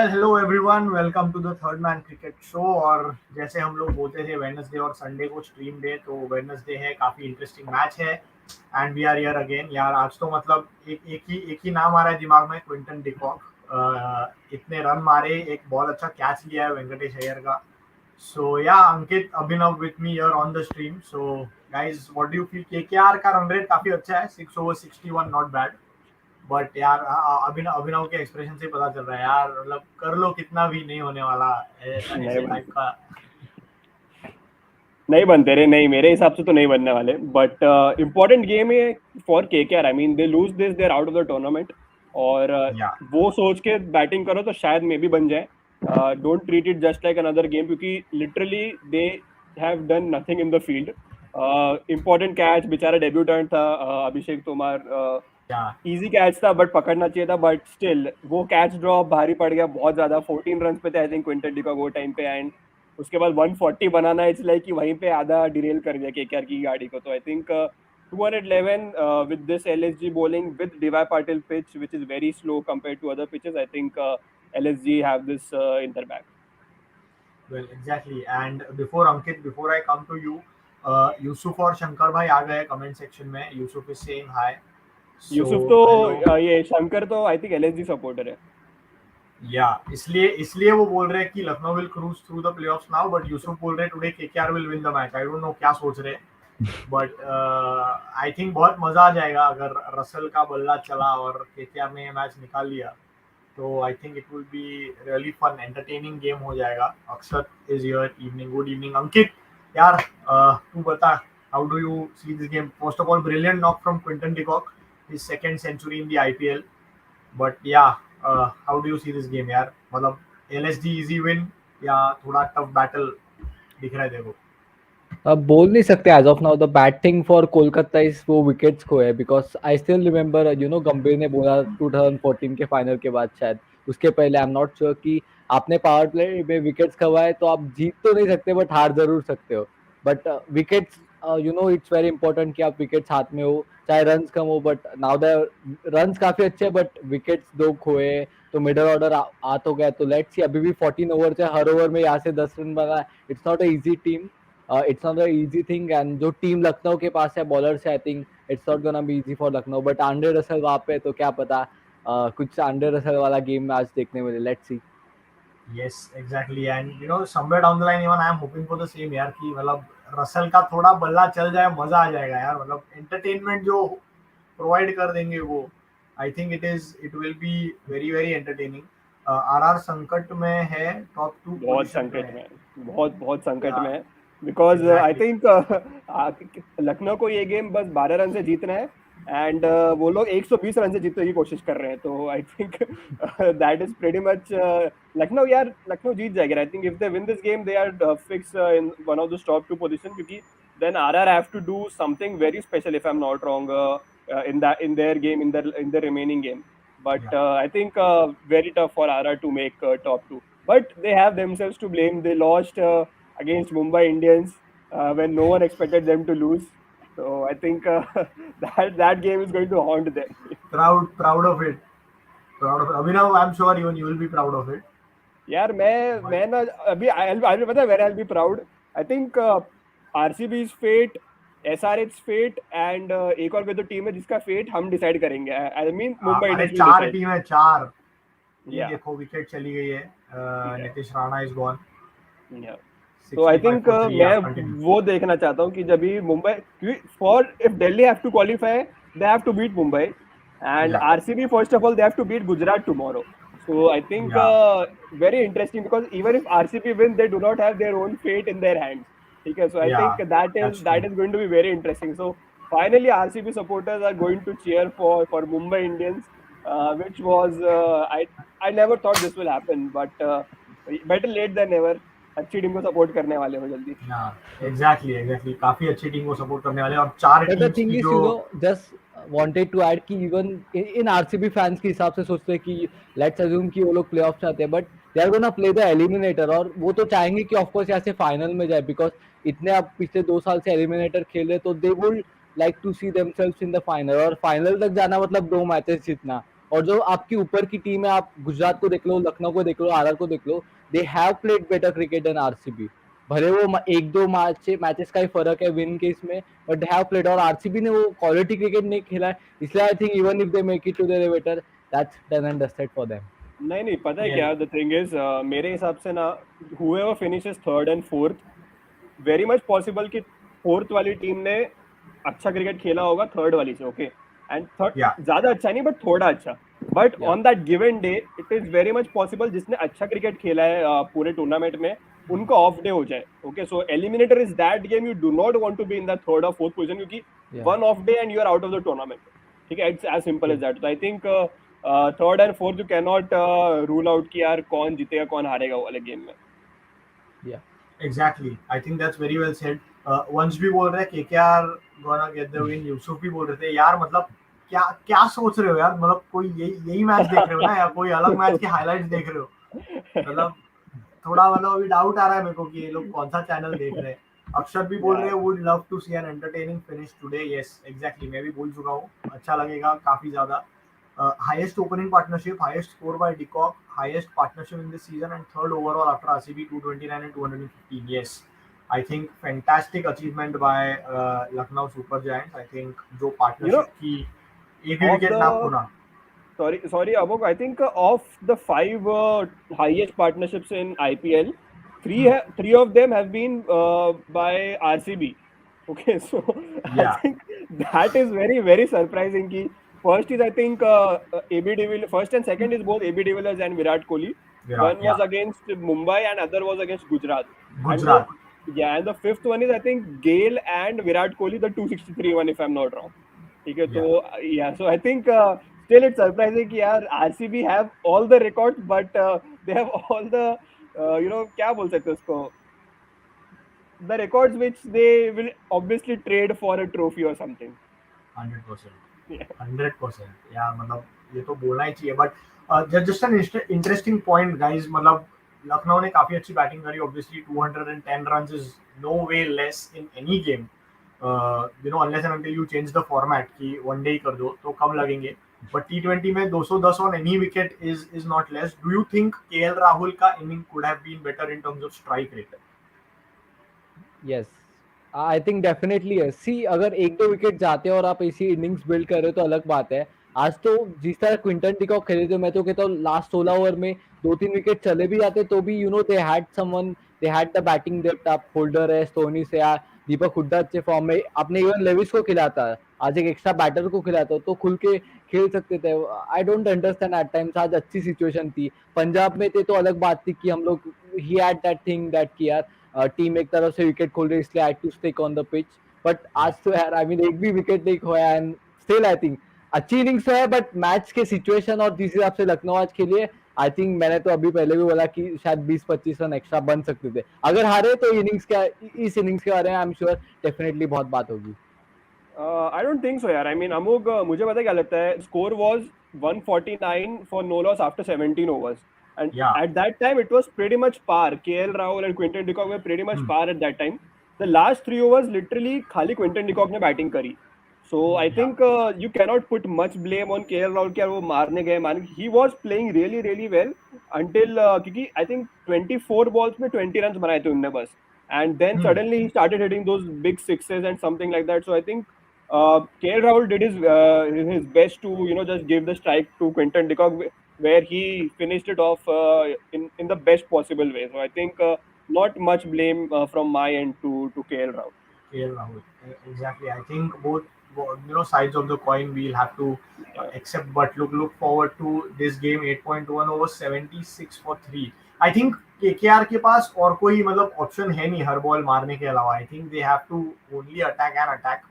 Well hello everyone, welcome to the third man cricket show. और जैसे हम लोग बोलते थे वेडनेसडे और संडे को स्ट्रीम डे, तो वेडनेसडे है, काफ़ी इंटरेस्टिंग मैच है and we are here again. यार आज तो मतलब एक ही नाम आ रहा है दिमाग में, क्विंटन डिकॉक। इतने रन मारे, एक बहुत अच्छा कैच लिया है वेंकटेश अय्यर का। So yeah Ankit Abhinav with me here on the stream. So guys, what do you feel? KKR का रन रेट काफ़ी अच्छा है, 6 ओवर 61, नॉट बैड। बट यार अभिनव अभिनव के एक्सप्रेशन से पता चल रहा है यार, मतलब कर लो कितना भी नहीं होने वाला नहीं ऐसे टाइप बनते का। नहीं बनते रे, नहीं मेरे हिसाब से तो नहीं बनने वाले। बट इम्पोर्टेंट गेम है for KKR. I mean they lose this, they are out of the tournament. और या वो सोच के बैटिंग करो तो शायद मे भी बन जाए। Don't treat it just like another game, क्योंकि literally they have done nothing in the field. Important catch, बेचारा डेब्यूटेंट था अभिषेक तोमर। या इजी कैच था बट पकड़ना चाहिए था, बट स्टिल वो कैच ड्रॉप भारी पड़ गया बहुत ज्यादा। 14 रन पे थे आई थिंक क्विंटन डिकॉक वो टाइम पे, एंड उसके बाद 140 बनाना, इट्स लाइक कि वहीं पे आधा डिरेल कर दिया केकेआर की गाड़ी को। तो I think 211 with this LSG bowling with DY Patil pitch which is very slow compared to other pitches. I think LSG have this in their bag. Well exactly. And before Ankit, before I come to you, Yusuf और शंकर भाई आ गए comment section में। Yusuf is saying hi. So Yusuf तो hello. ये शंकर तो I think LSG supporter है। या इसलिए इसलिए वो बोल रहे हैं कि Lucknow will cruise through the playoffs now, but Yusuf बोल रहे हैं today KKR will win the match. I don't no क्या सोच रहे हैं, बट आई थिंक बहुत मजा आ जाएगा अगर रसल का बल्ला चला और केकेआर ने ये मैच निकाल लिया। तो I think it will be really fun, entertaining game हो जाएगा। Akshar is your evening, good evening Ankit. यार तू बता, how do you see this game? First of all, brilliant knock from Quinton de Kock, his second century in the IPL. But yeah how do you see this game यार? मतलब LSD easy win या थोड़ा tough battle दिख रहा है देखो? अब बोल नहीं सकते as of now. The bad thing for Kolkata is वो विकेट्स को है, बिकॉज आई स्टिल रिमेम्बर गंभीर ने बोला 2014 के फाइनल के बाद, शायद उसके पहले, आई एम नॉट श्योर, कि आपने पावर प्ले में विकेट्स खवाए तो आप जीत तो नहीं सकते बट हार जरूर सकते हो। But wickets, it's very important कि आप विकेट्स हाथ में हो, चाहे रन्स कम हो। बट नाउ द रन्स काफी अच्छे बट विकेट्स दो खोए, तो मिडल ऑर्डर आ तो गया। तो लेट्स सी, अभी भी 14 ओवर है, हर ओवर में यहाँ से 10 रन बना। It's not a easy team, it's not a easy thing. And जो टीम लखनऊ के पास है बॉलर से, आई think it's not gonna be easy for Lucknow. But Andre Russell वहां पे, तो क्या पता कुछ आंड्रे रसल वाला गेम में आज देखने मिले। Let's see. Yes, exactly. And somewhere down the line, even I am hoping for the same यार, कि मतलब रसल का थोड़ा बल्ला चल जाए, मजा आ जाएगा यार। मतलब एंटरटेनमेंट जो प्रोवाइड कर देंगे वो, आई think it will be very very entertaining. RR संकट में है, टॉप 2 बहुत पोजीशन पे संकट है। में है, बहुत बहुत संकट या में है। Because I exactly. Think Lucknow को ये गेम बस 12 रन से जीतना है, एंड वो लोग 120 रन से जीतने की कोशिश कर रहे हैं। तो I think that is pretty much Lucknow. यार लखनऊ जीत जाएगा। I think if they win this game they are fix in one of the top 2 position, क्योंकि then RR have to do something very special if I am not wrong in their game, in the remaining game. But या I think very tough for RR to make top 2. But they have themselves to blame. They lost against Mumbai Indians when no one expected them to lose. So I think that game is going to haunt them. Proud of it, proud of Abhinav. I am sure even you will be proud of it. यार मैं ना अभी I'll पता है where I'll be proud. I think RCB is fate, SRH fate, and एक और कोई तो टीम है जिसका फेट हम डिसाइड करेंगे। आई मीन मुंबई अरे इंडियंस विल चार डिसाइड। टीम है, चार। ये या देखो विकेट चली गई है, या नीतीश राणा इज गॉन। या तो आई 65 थिंक for 3, मैं yeah, continue. वो देखना चाहता हूँ कि जब भी Mumbai, for if Delhi have to qualify they have to beat Mumbai, and Yeah, RCB first of all they have to beat Gujarat tomorrow. So I think yeah, very interesting, because even if RCB win they do not have their own fate in their hands. ठीक है, so I yeah, think that that's is true. Going to be very interesting. So finally RCB supporters are going to cheer for Mumbai Indians, which was I never thought this will happen, but better late than never। अच्छी team को support करने वाले हो जल्दी। Yeah, exactly, exactly. काफी अच्छी team को support करने वाले हैं। और चार But the टीम्स thing की is, जो just wanted to add कि even in RCB fans के हिसाब से सोचते हैं कि let's assume कि वो लोग playoff चाहते हैं, but they are gonna play the eliminator, और वो तो चाहेंगे कि of course यहाँ से फाइनल में जाए, because इतने आप पिछले 2 साल से एलिमिनेटर खेल रहे, तो they would like to see themselves in the final, और फाइनल तक जाना मतलब 2 मैचेस जीतना। और जो आपकी ऊपर की टीम है, आप गुजरात को देख लो, लखनऊ को देख लो, आरआर को देख लो, they have played better cricket than RCB. भले वो एक दो मैचेस का ही फर्क है विन के इसमें, बट दे हैव प्लेड, और आरसीबी ने वो क्वालिटी क्रिकेट नहीं खेला है, इसलिए I think even if they make it to the better, that's done and dusted for them. नहीं पता है Yeah. क्या, द थिंग इज मेरे हिसाब से ना, whoever finishes third and fourth, very much possible कि फोर्थ वाली टीम ने अच्छा क्रिकेट खेला होगा थर्ड वाली से, ओके, एंड थर्ड Yeah. ज्यादा अच्छा नहीं बट थोड़ा अच्छा, but Yeah. On that given day it is very much possible जिसने अच्छा क्रिकेट खेला है पूरे टूर्नामेंट में, उनका ऑफ डे हो जाए, okay. So eliminator is that game you do not want to be in the third और फोर्थ पोजीशन, क्योंकि Yeah. One off day and you are out of the tournament, ठीक है, it's as simple as that. तो I think third and fourth you can not rule out कि यार कौन जीतेगा कौन हारेगा वो वाले गेम में। Yeah. Exactly. I think that's very well said. वंश भी बोल रहे हैं KKR gonna get the win. Yusuf भी बोल रहे थे यार, मतलब क्या क्या सोच रहे हो यार, मतलब कोई यही मैच देख रहे हो ना, या कोई अलग मैच के हाइलाइट्स देख रहे हो? मतलब थोड़ा मतलब अभी डाउट आ रहा है मेरे को कि ये लोग कौन सा चैनल देख रहे हैं। अक्षर भी बोल रहे हैं would love to see an entertaining finish today. Yes exactly, मैं भी बोल चुका हूँ, अच्छा लगेगा काफी ज्यादा। Highest opening partnership, highest score by Decock, highest partnership in this season, and third overall after RCB 229 and 215. Yes, I think fantastic achievement by Lucknow Super Giants. I think जो partnership की एक भी of विकेट ना खोना। sorry Abok, I think of the five highest partnerships in IPL, three of them have been by RCB, okay. So I Yeah. think that is very very surprising ki first is I think AB de Villiers, first and second is both AB de Villiers and Virat Kohli. Virat, One was against Mumbai and other was against Gujarat. And Gujarat. and the fifth one is I think Gale and Virat Kohli, the 263 one if I'm not wrong. Okay, so yeah, so I think still it's surprising कि यार RCB have all the records but they have all the you know क्या बोल सकते हैं उसको, the records which they will obviously trade for a trophy or something. 100%. Yeah. 100%. या मतलब ये तो बोलना ही चाहिए, but just an interesting point guys, मतलब लखनऊ ने काफी अच्छी बैटिंग करी, obviously 210 runs is no way less in any game, you know, unless and until you change the format कि वन डे ही कर दो तो कम लगेंगे, बट T20 में 210 on any wicket is not less. Do you think KL Rahul का inning could have been better in terms of strike rate? Yes, I think definitely है। सी, अगर एक दो विकेट जाते हैं और आप ऐसी इनिंग्स बिल्ड कर रहे हो तो अलग बात है। आज तो जिस तरह क्विंटन डिकॉक खेले थे, मैं तो कहता हूँ लास्ट 16 ओवर में 2-3 विकेट चले भी जाते तो भी they had someone, they had the batting depth. आप होल्डर है, स्टोनी से या दीपक हुड्डा अच्छे फॉर्म में, आपने इवन लेविस को खिलाता, आज एक एक्स्ट्रा बैटर को खिलाता तो खुल के खेल सकते थे। I don't understand at times. आज अच्छी सिचुएशन थी, पंजाब में थे तो अलग बात थी कि हम लोग he had that thing that कि यार टीम एक तरफ से विकेट खोल रही है इसलिए I to stick on the pitch. But आज तो यार आई मीन एक भी विकेट नहीं खोया एंड स्टिल आई थिंक अच्छी इनिंग्स है, बट मैच के सिचुएशन और जिस हिसाब से लखनऊ आज खेलिए, आई थिंक मैंने तो अभी पहले भी बोला कि शायद 20-25 रन एक्स्ट्रा बन सकते थे। अगर हारे तो इस इनिंग्स के बारे में आई एम श्योर डेफिनेटली बहुत बात होगी। I don't think so यार, I mean अमोग मुझे पता क्या लगता है, score was 149 for no loss after 17 overs and at that time it was pretty much par. KL Rahul and Quinton de Kock were pretty much par at that time. The last 3 overs literally खाली Quinton de Kock ने batting करी, so I think you cannot put much blame on KL Rahul कि यार वो मारने गए, he was playing really really well until क्योंकि I think 24 balls में 20 runs बनाए थे उनने बस, and then suddenly he started hitting those big sixes and something like that. So I think KL Rahul did his best to just give the strike to Quinton de Kock where he finished it off in the best possible way. So I think not much blame from my end to KL Rahul. KL Rahul, exactly. I think both sides of the coin we'll have to accept, but look forward to this game. 8.1 over 76 for 3. I think KKR के पास और कोई मतलब option है नहीं हर ball मारने के अलावा। I think they have to only attack and attack.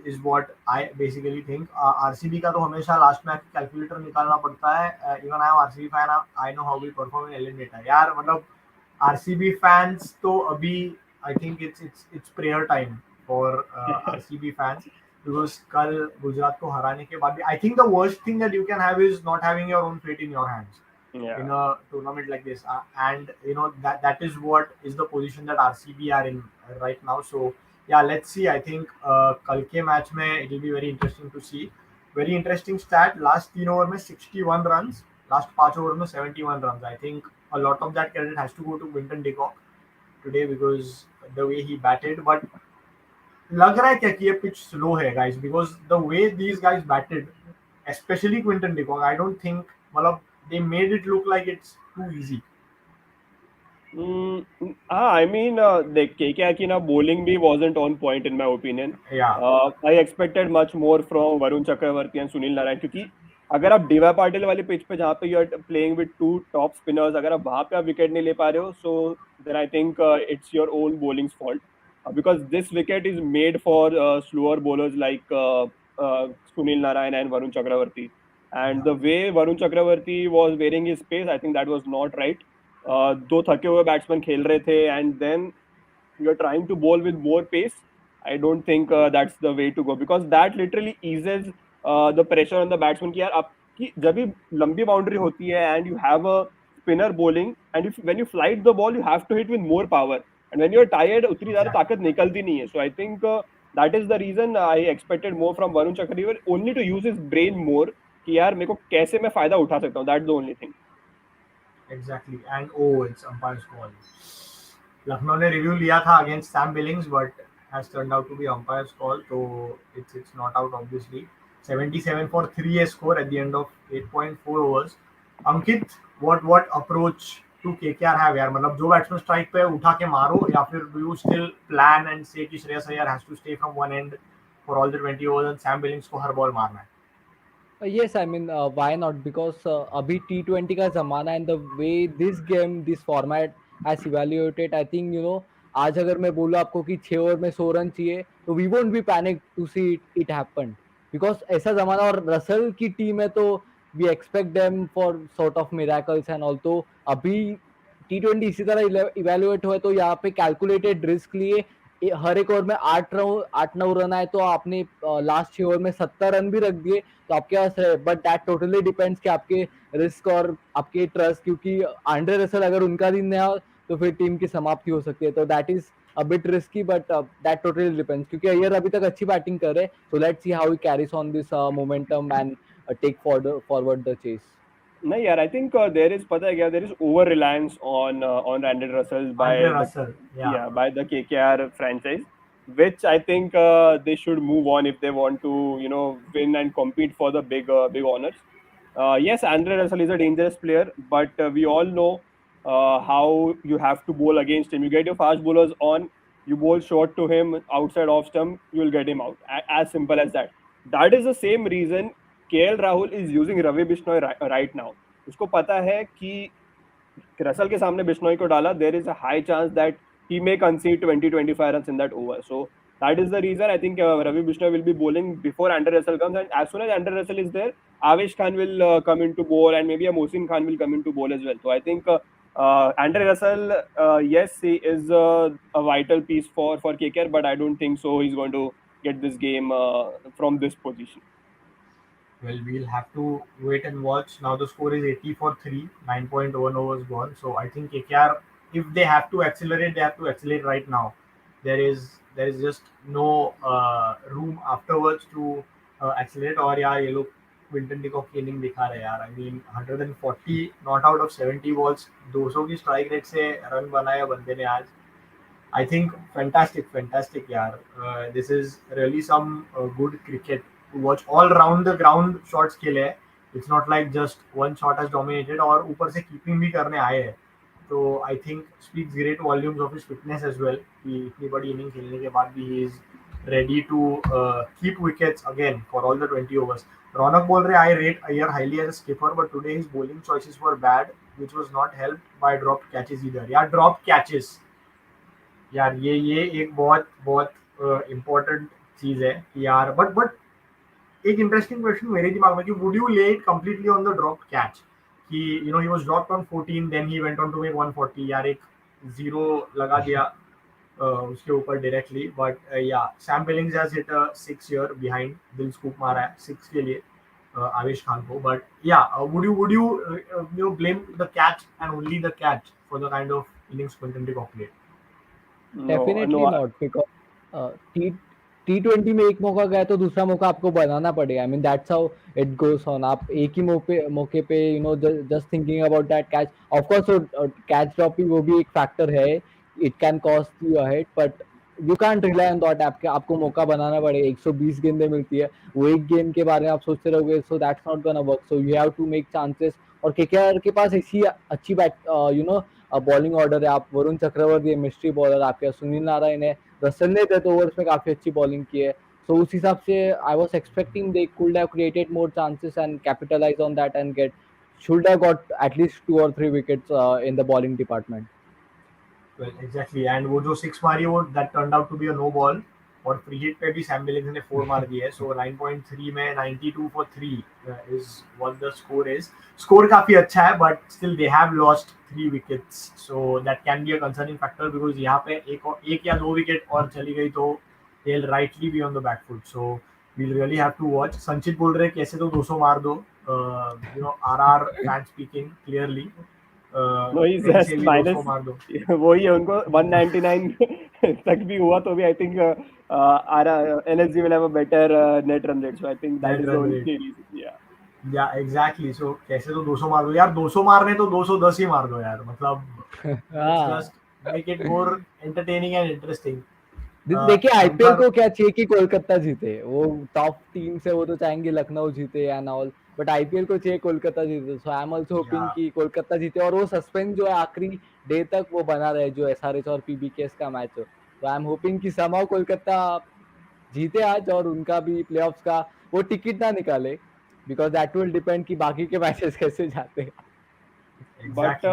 Is what I basically think. RCB का तो हमेशा लास्ट मैच कैलकुलेटर निकालना पड़ता है। Even I am RCB fan, I know how we perform in eliminator. यार मतलब RCB fans तो अभी I think it's prayer time for RCB fans because कल गुजरात को हराने के बाद भी I think the worst thing that you can have is not having your own fate in your hands in a tournament like this, and that is what is the position that RCB are in right now. So yeah, let's see. I think कल के match में it will be very interesting to see. very interesting stat. Last 3 over में 61 runs, last 5 over में 71 runs. I think a lot of that credit has to go to Quinton de Kock today because the way he batted. But लग रहा है क्या कि ये pitch slow है guys, because the way these guys batted, especially Quinton de Kock, I don't think मतलब they made it look like it's too easy. I mean, the KKR ki na bowling bhi wasn't on point in my opinion. Yeah. I expected much more from Varun Chakravarti and Sunil Narine क्योंकि अगर आप D Y Patil वाली pitch पे जहाँ पे you are playing with two top spinners, अगर आप वहाँ पे आप विकेट नहीं ले पा रहे हो, so then I think it's your own bowling's fault because this wicket is made for slower bowlers like Sunil Narine and Varun Chakravarti, and the way Varun Chakravarti was wearing his pace, I think that was not right. दो थके हुए batsman खेल रहे थे and then you are trying to bowl with more pace. I don't think that's the way to go because that literally eases the pressure on the batsman कि यार आपकी जब भी लंबी बाउंड्री होती है and you have a spinner bowling and if when you flight the ball you have to hit with more power and when you are tired उतनी ज़्यादा ताकत निकलती नहीं है. So I think that is the reason I expected more from Varun Chakravarti, only to use his brain more कि यार मेरे को कैसे मैं फायदा उठा सकता हूँ. That's the only thing. Exactly. And oh, it's umpire's call. Lucknow ने रिव्यू लिया था against Sam Billings but has turned out to be umpire's call, so it's not out obviously. 77 for 3 a score at the end of 8.4 overs. Ankit, what approach to KKR have यार, मतलब जो batsman strike पे उठा के मारो या फिर do you still plan and say कि Shreyas Iyer has to stay from one end for all the 20 overs and Sam Billings को हर बॉल मारना है? Yes, I mean, why not? Because अभी T20 का जमाना and the way this game, this format has evaluated, I think आज अगर मैं बोलूँ आपको कि 6 ओवर में 100 रन चाहिए तो we won't be panicked to see it happen because ऐसा जमाना. और रसल की टीम है तो we expect them for sort of miracles and all. तो अभी T20 इसी तरह इवेल्युएट हुआ तो यहाँ पे कैलकुलेटेड रिस्क लिए हर एक ओवर में 8-9 रन आए तो आपने लास्ट 6 ओवर में 70 रन भी रख दिए तो आपके पास है. बट दैट टोटली डिपेंड्स कि आपके रिस्क और आपके ट्रस्ट, क्योंकि आंड्रे रसल अगर उनका दिन नहीं आया तो फिर टीम की समाप्ति हो सकती है. तो that is a bit risky but that totally depends क्योंकि अय्यर अभी तक अच्छी बैटिंग कर रहे. So let's see how he carries on this momentum and take forward the chase. नहीं यार, I think there is पता है क्या, there is over reliance on Andrew Russell by Andre the Russell, yeah. by the KKR franchise, which I think they should move on if they want to win and compete for the big honors. Yes, Andre Russell is a dangerous player, but we all know how you have to bowl against him. You get your fast bowlers on, you bowl short to him outside off stump, you will get him out. As simple as that. That is the same reason KL Rahul is using Ravi Bishnoi right now. उसको पता है कि Russell के सामने बिश्नोई को डाला, there is a high chance that he may concede 20-25 runs in that over. So that is the reason I think Ravi Bishnoi will be bowling before Andre Russell comes, and as soon as Andre Russell is there, Avesh Khan will come into bowl and maybe a Mohsin Khan will come into bowl as well. So I think Andre Russell, yes, he is a vital piece for KKR, but I don't think so he's going to get this game from this position. Well, we'll have to wait and watch. Now the score is 80 for 3, 9.1 overs gone. So I think KKR, if they have to accelerate, they have to accelerate right now. There is just no room afterwards to accelerate. और यार ये लोग Quinton de Kock की inning दिखा रहे हैं यार. I mean 140 not out of 70 balls, 200 की स्ट्राइक रेट से रन बनाया बंदे ने आज. I think fantastic यार. This is really some good cricket to watch. All round the ground shots खेले हैं. It's not like just one shot has dominated और ऊपर से keeping भी करने आए हैं. तो I think speaks great volumes of his fitness as well. कि इतनी बड़ी इनिंग खेलने के बाद भी he is ready to keep wickets again for all the 20 overs. रौनक बोल रहे I rate Iyer highly as a skipper, but today his bowling choices were bad, which was not helped by dropped catches either. यार dropped catches यार ये एक बहुत बहुत important चीज है यार. बट एक इंटरेस्टिंग क्वेश्चन मेरे दिमाग में कि would you lay it completely on the drop catch कि he was dropped on 14 then he went on to make 140. यार एक जीरो लगा दिया उसके ऊपर directly. But yeah Sam Billings has hit a 6 here behind, dilscoop मारा है 6 के लिए आवेश खान को. बट या would you blame the catch and only the catch for the kind of innings Quinton de Kock played? Definitely not, because uh, T T20 में एक मौका गया तो दूसरा मौका आपको बनाना पड़ेगा. I mean that's how it goes on. आप एक ही मौके पे just thinking about that catch. Of course catch dropping वो भी एक factor है. It can cost you ahead, but you can't rely on that. आपको मौका बनाना पड़ेगा. 120 गेंदें मिलती है, वो एक गेम के बारे में आप सोचते रहोगे, so that's not gonna work. So you have to make chances. और केकेआर के पास ऐसी अच्छी बॉलिंग ऑर्डर है. आप वरुण चक्रवर्ती है, मिस्ट्री बॉलर, आपके सुनील नारायण है, रसल ने 10 ओवर्स में काफी अच्छी बॉलिंग की है. सो उस हिसाब से I was expecting they could have created more chances and capitalize on that and get should have got at least 2 or 3 wickets in the bowling department. Well, exactly. And वो जो 6 मारी वो that turned out to be a no ball. और free hit पे भी Sam मिलिंग्स ने 4 मार दिए. सो 9.3 में 92 for 3 is what the score is. Score काफी अच्छा है, but still they have lost 3 wickets. So that can be a concerning factor because यहाँ पे एक या 2 विकेट और चली गई तो they'll rightly be on the back foot. So we'll really have to watch. संचित बोल रहे कैसे तो 200 मार दो. RR fan speaking clearly. No, he's just minus. वही है उनको 199 तक भी हुआ तो भी I think LSG will have a better net run rate. So I think that is the only reason. Yeah, exactly. So कैसे तो 200 मार दो यार. 200 मारने तो 210 ही मार दो यार. मतलब just make it more entertaining and interesting. देखिए आईपीएल को क्या चाहिए कि कोलकाता जीते. वो टॉप टीम से वो तो चाहेंगे लखनऊ जीते एंड ऑल, बट आईपीएल को चाहिए कोलकाता जीते. सो आई एम आल्सो होपिंग कि कोलकाता जीते और वो सस्पेंस जो है आखिरी डे तक वो बना रहे जो एसआरएच और पीबीकेएस का मैच हो. तो आई एम होपिंग कि समहाउ कोलकाता जीते आज और उनका भी प्लेऑफ्स का वो टिकट ना निकाले, बिकॉज दैट विल डिपेंड कि बाकी के मैचेस कैसे जाते हैं. But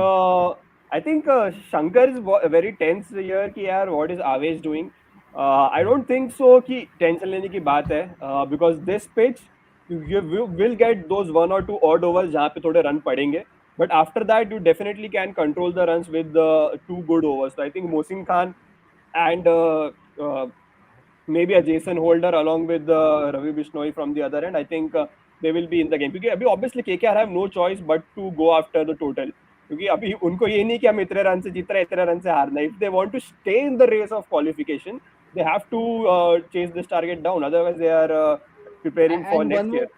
I think Shankar is very tense here कि यार what is Avesh doing. I don't think so कि टेंशन लेने की बात है, because this pitch you will get those 1 or 2 odd overs जहाँ पे थोड़े रन पड़ेंगे, but after that you definitely can control the runs with the 2 good overs. So I think Mohsin Khan and maybe a Jason Holder along with Ravi Bishnoi from the other end, I think they will be in the game. क्योंकि अभी obviously KKR have no choice but to go after the total. क्योंकि अभी उनको ये नहीं कि हम इतने रन से जीत रहे हैं, इतने रन से हारना है. If they want to stay in the race of qualification, they have to chase this target down. Otherwise, they are preparing for next year.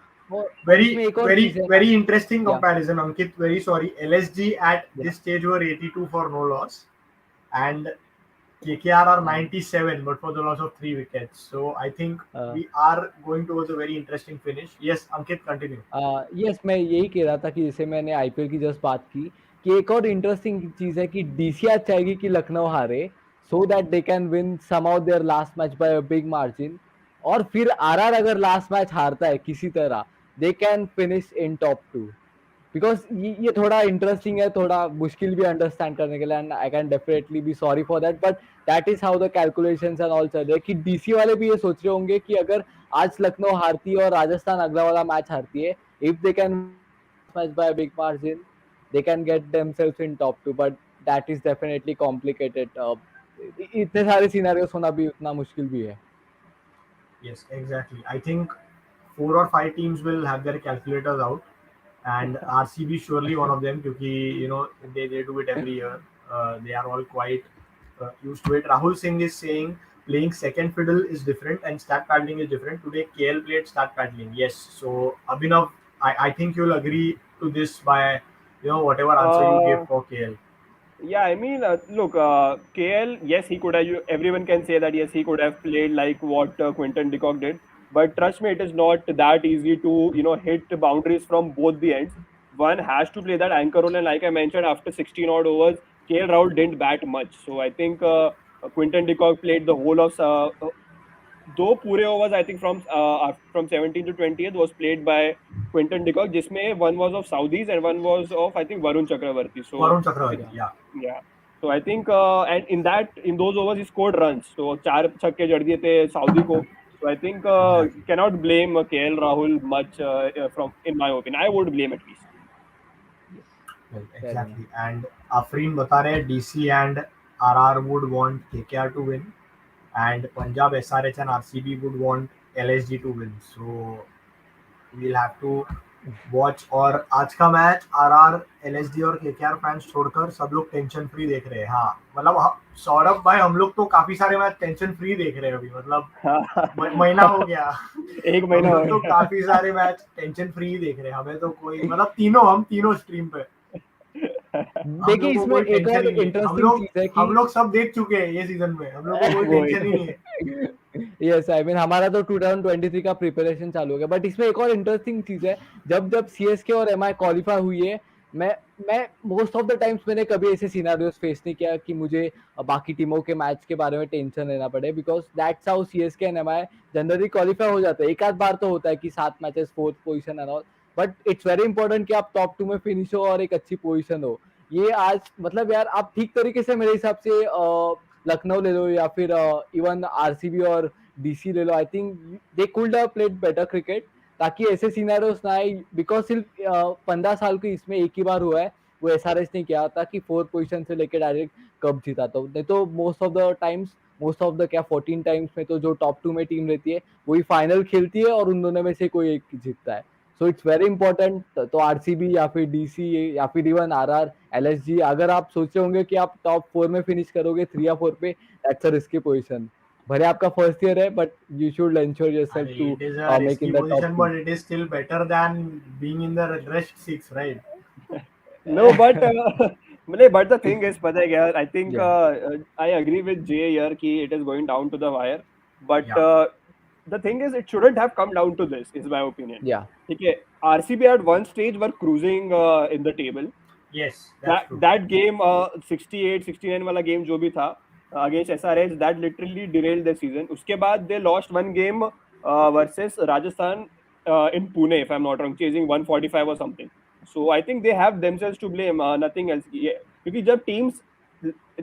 Very interesting comparison, Ankit. Very sorry. LSG at this stage were 82 for no loss, and KKR are 97, but for the loss of 3 wickets. So I think we are going towards a very interesting finish. Yes, Ankit, continue. Yes, मैं यही कह रहा था कि जैसे मैंने IPL की just बात की कि एक और इंटरेस्टिंग चीज है कि डीसीआर चाहेगी कि लखनऊ हारे so that they can win somehow their last match by a big margin. और फिर आरआर अगर लास्ट मैच हारता है किसी तरह, they can finish in top 2. Because ये थोड़ा इंटरेस्टिंग है, थोड़ा मुश्किल भी अंडरस्टैंड करने के लिए, and I can definitely be sorry for that, but that is how the calculations and all चल रहे हैं कि डीसी वाले भी ये सोच रहे होंगे कि अगर आज लखनऊ हारती है और राजस्थान अगला वाला मैच हारती है, if they can match by big margin, they can get themselves in top 2, but that is definitely complicated. इतने सारे सिनेरियोस होना भी उतना मुश्किल भी है. Yes, exactly. I think 4 or 5 teams will have their calculators out, and RCB surely one of them because they do it every year. They are all quite used to it. Rahul Singh is saying playing second fiddle is different and stat paddling is different. Today KL played stat paddling. Yes, so Abhinav, I think you'll agree to this by whatever answer you gave for KL. Yeah, I mean, look, KL, yes, he could have. Everyone can say that yes, he could have played like what Quinton de Kock did. But trust me, it is not that easy to hit boundaries from both the ends. One has to play that anchor role, and like I mentioned, after 16 odd overs, KL Rahul didn't bat much. So I think Quinton de Kock played the whole of दो पूरे overs I think from 17 to 20th was played by Quinton de Kock, जिसमें one was of Saudis and one was of I think Varun Chakravarti. So Varun Chakravarti, yeah. So I think and in those overs he scored runs. So 4 छक्के जड़ दिए थे Saudi को. So I think cannot blame KL Rahul much from in my opinion. I would blame at least. Well, exactly. And Afreen बता रहे हैं DC and RR would want KKR to win, and Punjab, SRH and RCB would want LSG to win. So we'll have to watch. और आज का match RR, LSD और KKR fans छोड़कर सब लोग टेंशन फ्री देख रहे हैं। हाँ मतलब सौरभ भाई, हम लोग तो काफी सारे मैच टेंशन फ्री देख रहे हैं अभी, मतलब महीना हो गया। एक हम महीना हो लोग तो गया। काफी सारे मैच टेंशन फ्री देख रहे हैं, हमें तो कोई मतलब हम तीनों स्ट्रीम पे, हम देखिए लोग को इसमें कोई एक टेंशन और ही नहीं है। इंटरेस्टिंग चीज है कि हम लोग सब देख चुके हैं ये सीजन में, हम लोग को कोई वो टेंशन ही नहीं है। यस आई मीन हमारा तो 2023 का प्रिपरेशन चालू हो गया, बट इसमें एक और इंटरेस्टिंग चीज है, जब जब सीएसके और एमआई क्वालिफाई हुई है, मैं मैं मोस्ट ऑफ द टाइम्स मैंने कभी ऐसे सिनेरियोस फेस नहीं किया कि मुझे बाकी टीमों के मैच के बारे में टेंशन लेना पड़े, because that's how CSK and MI generally qualify हो जाते हैं। एक आध बार तो होता है कि 7 matches 4th position and all, but it's very important कि आप टॉप 2 में फिनिश हो और एक अच्छी पोजीशन हो। ये आज मतलब यार आप ठीक तरीके से मेरे हिसाब से लखनऊ ले लो या फिर इवन आरसीबी और डीसी ले लो, I think they could have played better cricket, ताकि ऐसे सिनेरियोस ना आए, बिकॉज सिर्फ 15 साल की इसमें एक ही बार हुआ है, वो एसआरएच ने किया था कि 4th पोजीशन से लेकर डायरेक्ट कप जीता था। नहीं तो मोस्ट ऑफ द क्या 14 टाइम्स में तो जो टॉप 2 में टीम रहती है वही फाइनल खेलती है और उन दोनों में से कोई एक जीतता है। So it's very important. तो आरसीबी या फिर डीसी या फिर इवन आरआर, एलएसजी, अगर आप सोचे होंगे कि आप टॉप 4 में फिनिश करोगे 3 या 4 पे, दैट्स अ रिस्की पोजीशन। भले आपका फर्स्ट ईयर है, but you should ensure yourself अरे to it is a make risky in the top position, 2। But it is still better than being in the rest six, right? No, but but the thing is, पता है क्या? I think या I agree with Jay here कि it is going down to the wire. But या the thing is, it shouldn't have come down to this, is my opinion. या ठीक है, RCB at one stage were cruising in the table. Yes that's true. That game 68-69 वाला game जो भी था against SRH, that literally derailed their season. उसके बाद they lost one game versus Rajasthan in Pune, if I'm not wrong, chasing 145 or something. So I think they have themselves to blame, nothing else. क्योंकि जब teams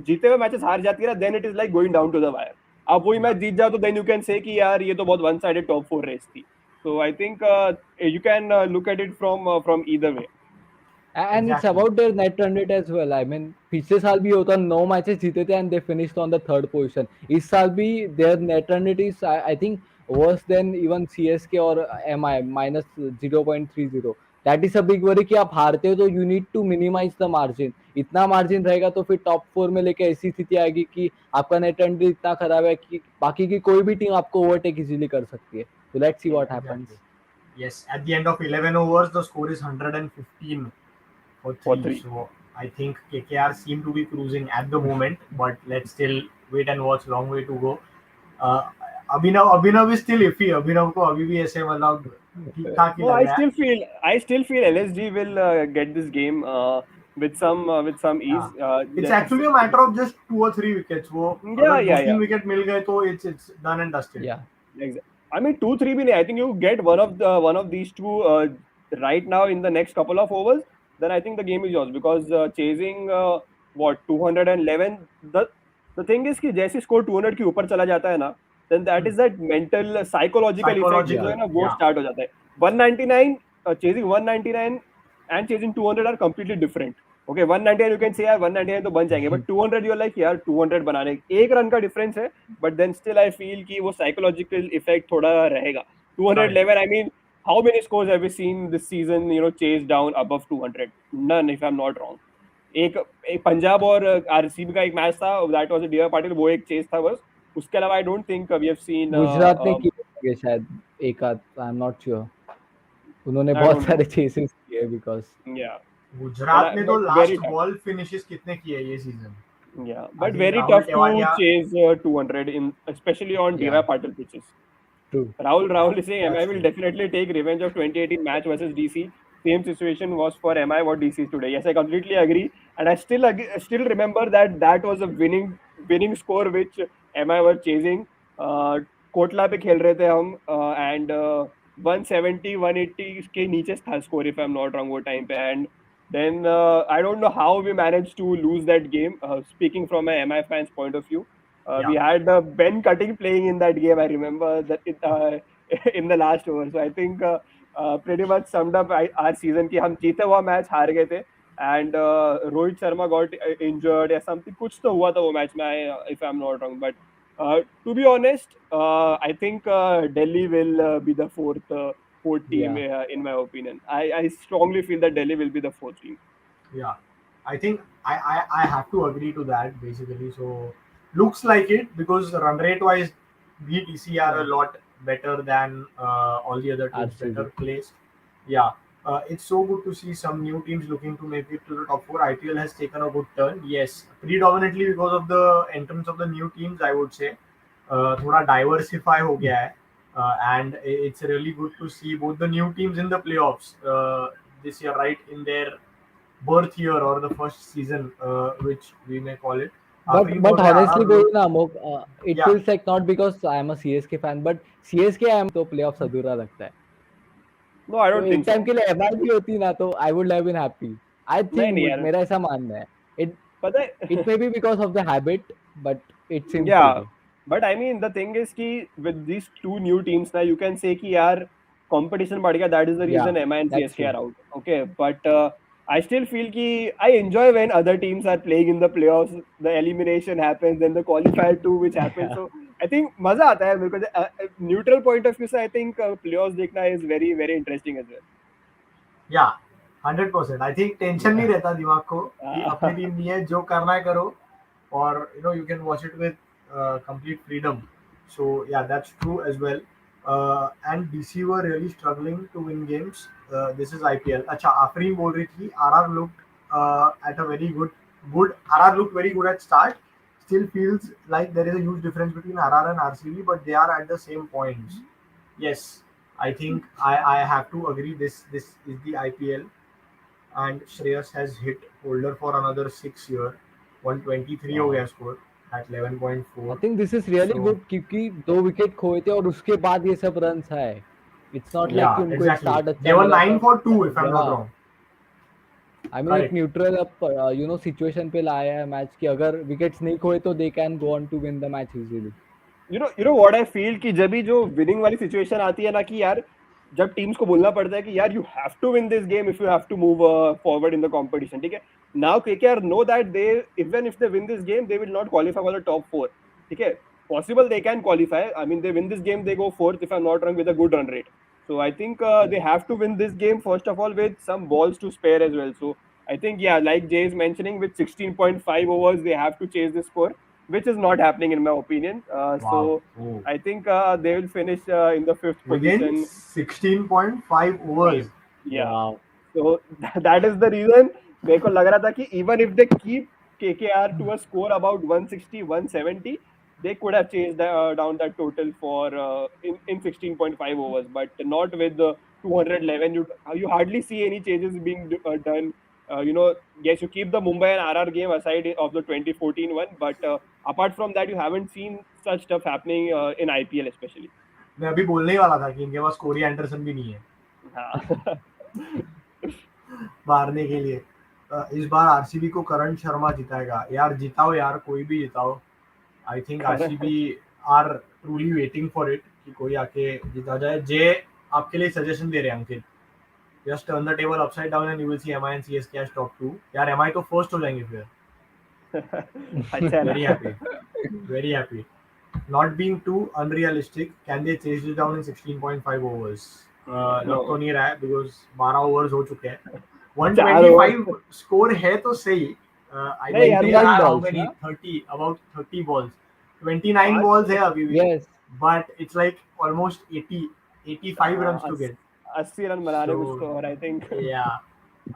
जीते हुए matches हार जाती है ना, then it is like going down to the wire. आप वही मैच जीत जाओ तो then you can say कि यार ये तो बहुत one sided top 4 रेस थी. So I think you can look at it from either way. And it's exactly. About their net run rate as well. I mean पिछले साल भी होता 9 मैचेस जीते थे and they finished on the 3rd position. इस साल भी their net run rate is I think worse than even CSK और MI, -0.30। That is a big worry कि आप हारते हो तो you need to minimise the margin. इतना मार्जिन रहेगा तो फिर टॉप 4 में लेके ऐसी स्थिति आएगी कि आपका नेट रन रेट इतना खराब है कि बाकी की कोई भी टीम आपको ओवरटेक इजीली कर सकती है। तो let's see what happens. Yes, at the end of 11 overs, the score is 115 for For 3. three. So I think KKR seem to be cruising at the moment, but let's still wait and watch. Long way to go. Uh, Abhinav is still iffy. अभिनव को अभी भी ऐसे मतलब ठीक ठाक ही No, लग I रहा still है। feel I still feel LSG will get this game with some ease. हाँ, it's actually a matter of just 2 or 3 wickets. वो Yeah, अगर yeah, दो yeah. तीन विकेट मिल गए तो it's done and dusted. या Exactly. I mean, 2-3 bhi nahi. I think you get one of these two right now in the next couple of overs, then I think the game is yours because chasing what 211. The thing is कि जैसे score 200 के ऊपर चला जाता है ना, then that is that mental psychological effect जो Psychological, है ना वो yeah. start हो जाता है. 199 chasing 199 and chasing 200 are completely different. Okay, 199 you can say यार 199 तो बन जाएंगे, but 200 you're like यार 200 बनाने एक रन का डिफरेंस है, but then still I feel कि वो psychological effect थोड़ा रहेगा. 211, I mean, how many scores have we seen this season, chased down above 200? None, if I'm not wrong. एक एक पंजाब और आरसीबी का एक मैच था, दैट वाज डीआर पाटिल, वो एक चेस था बस. उसके अलावा I don't think we have seen. Gujarat ने किए होंगे शायद एक आध, आई एम नॉट श्योर। उन्होंने आई बहुत डोंट नो. सारे चेसेस किए बिकॉज या गुजरात ने तो but very last tough. Ball finishes कितने किए ये season? Yeah, I but think very Rahul tough to Tewatia. chase 200 in, especially on या DY Patil pitches. True. Rahul is saying MI that's will true. definitely take revenge of 2018 match versus DC. Same situation was for MI what DC is today. Yes, I completely agree, and I still remember that was a winning score which MI were chasing. Kotla पे खेल रहे थे हम and 170 180 के नीचे था score if I'm not wrong वो time पे, and then I don't know how we managed to lose that game. Speaking from a MI fan's point of view. We या had Ben Cutting playing in that game. I remember that in the last over. So I think pretty much summed up our season कि हम जीते हुआ match हार गए थे and Rohit Sharma got injured या something कुछ तो हुआ था वो मैच में, if I'm not wrong. But to be honest, I think Delhi will be the fourth team in my opinion. I strongly feel that Delhi will be the fourth team. Yeah, I think I have to agree to that basically. So looks like it because run rate wise, BTC are a lot better than all the other teams, better RCB. placed. Yeah, it's so good to see some new teams looking to make it to the top four. IPL has taken a good turn. Yes, predominantly because of the entrance of the new teams, I would say. थोड़ा diversify हो गया है. And it's really good to see both the new teams in the playoffs this year, right in their birth year or the first season, which we may call it. Afreen बोल But रहे हैं honestly RR बोलूँ look. ना Amok, it Yeah, feels like not because I am a CSK fan, but CSK I am तो playoffs अधूरा लगता है. No, I तो don't एक think टाइम so. के लिए MI भी होती ना तो I would have been happy. I नहीं think नहीं यार, मेरा ऐसा मानना है. It पता it है. may be because of the habit, but it seems Yeah, today. but I mean the thing is कि with these two new teams now you can say कि यार competition बढ़ गया. That is the Yeah, reason MI and that's CSK true. are out. Okay, but I still feel कि I enjoy when other teams are playing in the playoffs. The elimination happens, then the qualifier too, which happens. So I think मजा आता है मेरे को. Neutral point of view से I think playoffs देखना is very very interesting as well. yeah, 100%. I think tension नहीं Yeah. रहता दिमाग को कि अपनी टीम नहीं है, जो करना है करो, or you can watch it with complete freedom. So yeah, that's true as well. And DC were really struggling to win games. This is IPL. अच्छा, आफरीन बोल रही थी RR looked at a very good. RR looked very good at start. Still feels like there is a huge difference between RR and RCB, but they are at the same points. Yes, I think I have to agree. This is the IPL, and Shreyas has hit holder for another 6 year. 123 हो गया Wow. score at I 11.4. think this is really So good क्योंकि 2 wicket खोए थे और उसके बाद ये सब रन्स आए. It's not like कि yeah, उनको एक exactly. स्टार्ट They अच्छा were मिला 9 तब. for 2 if I'm not Yeah. wrong. I mean एक Correct. न्यूट्रल सिचुएशन पे लाया है मैच कि अगर विकेट्स नहीं खोए तो they can go on to win the match easily. You know what I feel कि जब भी जो विनिंग वाली सिचुएशन आती है ना कि यार जब टीम्स को बोलना पड़ता है कि यार you have to win this game if you have to move forward in the competition. ठीक है, now KKR know that they even if they win this game they will not qualify for the top 4. ठीक है, possible they can qualify. I mean, they win this game, they go fourth if I'm not wrong with a good run rate. So I think they have to win this game first of all with some balls to spare as well. So I think yeah, like Jay is mentioning, with 16.5 overs they have to chase the score, which is not happening in my opinion. So Wow. Oh. I think they will finish in the fifth Within position. 16.5 overs. Yeah. Wow. So that is the reason मेरे को लग रहा था कि even if they keep KKR to a score about 160, 170, they could have chased down that total for in 16.5 overs, but not with the 211. You hardly see any changes being done. Yes, you keep the Mumbai and RR game aside of the 2014 one, but apart from that, you haven't seen such stuff happening in IPL especially. मैं अभी बोलने ही वाला था कि इनके पास Corey Anderson भी नहीं है हाँ. मारने के लिए. इस बार आरसीबी को करण शर्मा जिताएगा यार. जिताओ यार, कोई भी जिताओ. I think RCB are truly waiting for it कि कोई आके जिता जाए. जे आपके लिए सजेशन दे रहे हैं Ankit. Just turn the table upside down and you will see MI and CSK as top 2. यार एमआई तो फर्स्ट हो जाएंगे फिर. अच्छा है ना. Very happy, very happy. Not being too unrealistic, can they chase it down in 16.5 overs? लग तो नहीं रहा है because 12 overs हो चुके हैं. 125 स्कोर है तो सही. I नहीं यार, think they 29 have how balls many? ना? 30, about 30 balls. 29 पांच- balls है अभी भी. Yes. But it's like almost 85 runs to get. 80 run बनाने So, कुछ तो. और आई थिंक yeah,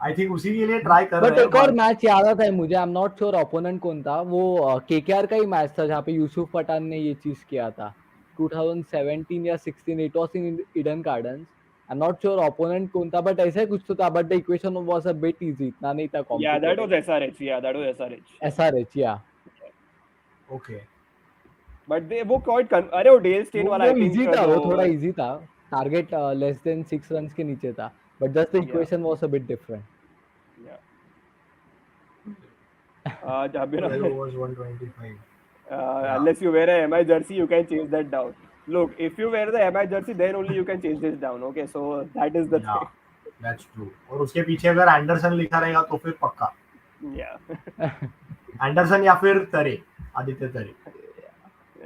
I think उसी के लिए ट्राई कर बट रहे हैं. एक और but मैच याद आता है मुझे. आई एम नॉट श्योर ओपोनेंट कौन था वो. केकेआर का ही मैच था जहाँ पे यूसुफ पठान ने ये चीज किया था 2017 या 16. It was in Eden gardens. I am not sure opponent कौन था बट ऐसा ही कुछ तो था. But the equation was a bit easy. इतना नहीं था या दैट वाज कॉम्प्लिकेटेड. एसआरएच. या दैट वाज एसआरएच. एसआरएच या. okay. बट दे वो क्वाइट अरे वो डेल स्टेन वाला वो आई थिंक इजी था. जो. वो थोड़ा इजी था. टारगेट लेस देन 6 रन्स के नीचे था. बट जस्ट द या equation was a bit different. या जब you 12 no overs 125. unless you wear a MI jersey you can chase that down. Look, if you wear the MI jersey then only you can chase this down. Okay, so that is the Yeah, thing. that's true. और उसके पीछे अगर Anderson लिखा रहेगा तो फिर पक्का. Yeah. Anderson या फिर तरे, आदित्य तरे.